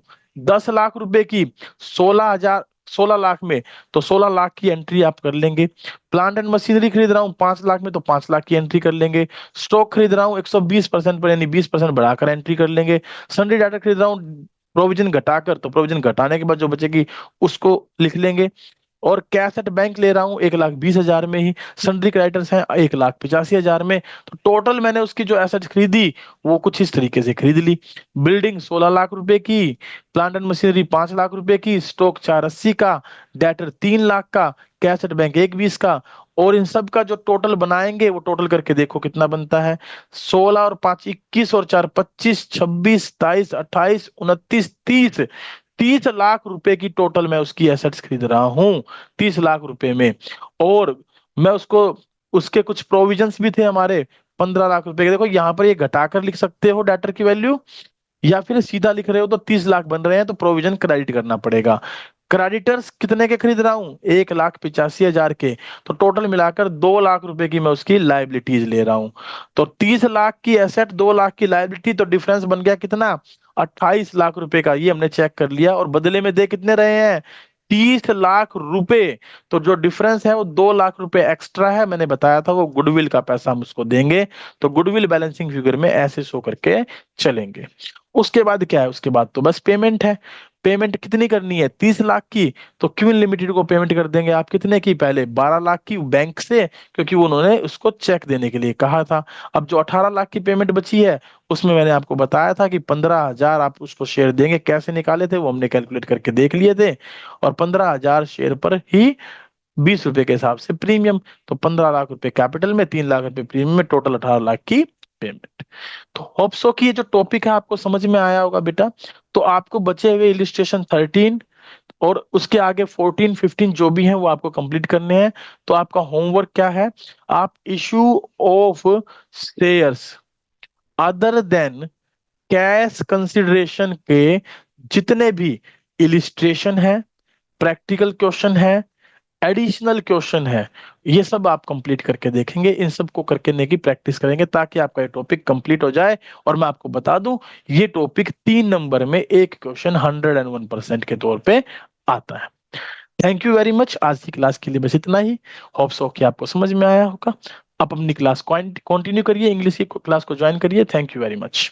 10 लाख रुपए की, 16 लाख में, तो 16 लाख की एंट्री आप कर लेंगे। प्लांट एंड मशीनरी खरीद रहा हूँ 5 लाख में, तो 5 लाख की एंट्री कर लेंगे। स्टॉक खरीद रहा हूँ 120% पर, यानी 20% बढ़ाकर एंट्री कर लेंगे। सन्ड्री डाटा खरीद रहा हूँ प्रोविजन घटाकर, तो प्रोविजन घटाने के बाद जो बचेगी उसको लिख लेंगे। और कैश एट बैंक ले रहा हूँ 1,20,000 में ही, सन्ड्री क्रेडिटर्स हैं 1,85,000 में, तो टोटल मैंने उसकी जो एसेट खरीदी वो कुछ इस तरीके से खरीद ली। बिल्डिंग 16 लाख रुपए की, प्लांट एंड मशीनरी 5 लाख रुपए की, स्टॉक 480 का, डेटर 3 लाख का, कैश एट बैंक 120 का, और इन सब का जो टोटल बनाएंगे वो टोटल करके देखो कितना बनता है, 16 और 5 21 और 4 25, 26 27 28 29 30, 30 लाख रुपए की टोटल मैं उसकी एसेट्स खरीद रहा हूं, 30 लाख रुपए में। और मैं उसको, उसके कुछ प्रोविजंस भी थे हमारे 15 लाख रुपए के। देखो यहाँ पर ये घटाकर लिख सकते हो डेटर की वैल्यू, या फिर सीधा लिख रहे हो तो 30 लाख बन रहे हैं, तो प्रोविजन क्रेडिट करना पड़ेगा। क्रेडिटर्स कितने के खरीद रहा हूं, 1,85,000 के, तो टोटल मिलाकर 2 लाख रुपए की मैं उसकी लाइबिलिटीज ले रहा हूं। तो 30 लाख की एसेट, 2 लाख की लाइबिलिटी, तो डिफरेंस बन गया कितना, 28 लाख रुपए का। ये हमने चेक कर लिया, और बदले में दे कितने रहे हैं, 30 लाख रुपए। तो जो डिफरेंस है वो 2 लाख रुपए एक्स्ट्रा है, मैंने बताया था वो गुडविल का पैसा हम उसको देंगे। तो गुडविल बैलेंसिंग फिगर में ऐसे शो करके चलेंगे। उसके बाद क्या है, उसके बाद तो बस पेमेंट है। पेमेंट कितनी करनी है, 30 लाख की, तो क्वीन लिमिटेड को पेमेंट कर देंगे आप कितने की, पहले 12 लाख की बैंक से, क्योंकि वो उन्होंने उसको चेक देने के लिए कहा था। अब जो 18 लाख की पेमेंट बची है, उसमें मैंने आपको बताया था कि 15,000 आप उसको शेयर देंगे, कैसे निकाले थे वो हमने कैलकुलेट करके देख लिए थे, और 15,000 शेयर पर ही 20 रुपए के हिसाब से प्रीमियम, तो 15 लाख रुपए कैपिटल में, 3 लाख रुपए प्रीमियम में, टोटल 18 लाख की पेमेंट। तो होप सो कि ये जो टॉपिक है आपको समझ में आया होगा बेटा। तो आपको बचे हुए इलिस्ट्रेशन 13 और उसके आगे 14 15 जो भी हैं वो आपको कंप्लीट करने हैं। तो आपका होमवर्क क्या है, आप issue of shares other than cash consideration के जितने भी इलिस्ट्रेशन है, प्रैक्टिकल क्वेश्चन है, एडिशनल क्वेश्चन है, ये सब आप कंप्लीट करके देखेंगे, इन सब को करके की प्रैक्टिस करेंगे, ताकि आपका ये टॉपिक कंप्लीट हो जाए। और मैं आपको बता दूं, ये टॉपिक 3 नंबर में एक क्वेश्चन 101% के तौर पे आता है। थैंक यू वेरी मच, आज की क्लास के लिए बस इतना ही। होप सो कि आपको समझ में आया होगा। आप अपनी क्लास कंटिन्यू करिए, इंग्लिश की क्लास को ज्वाइन करिए। Thank you very much.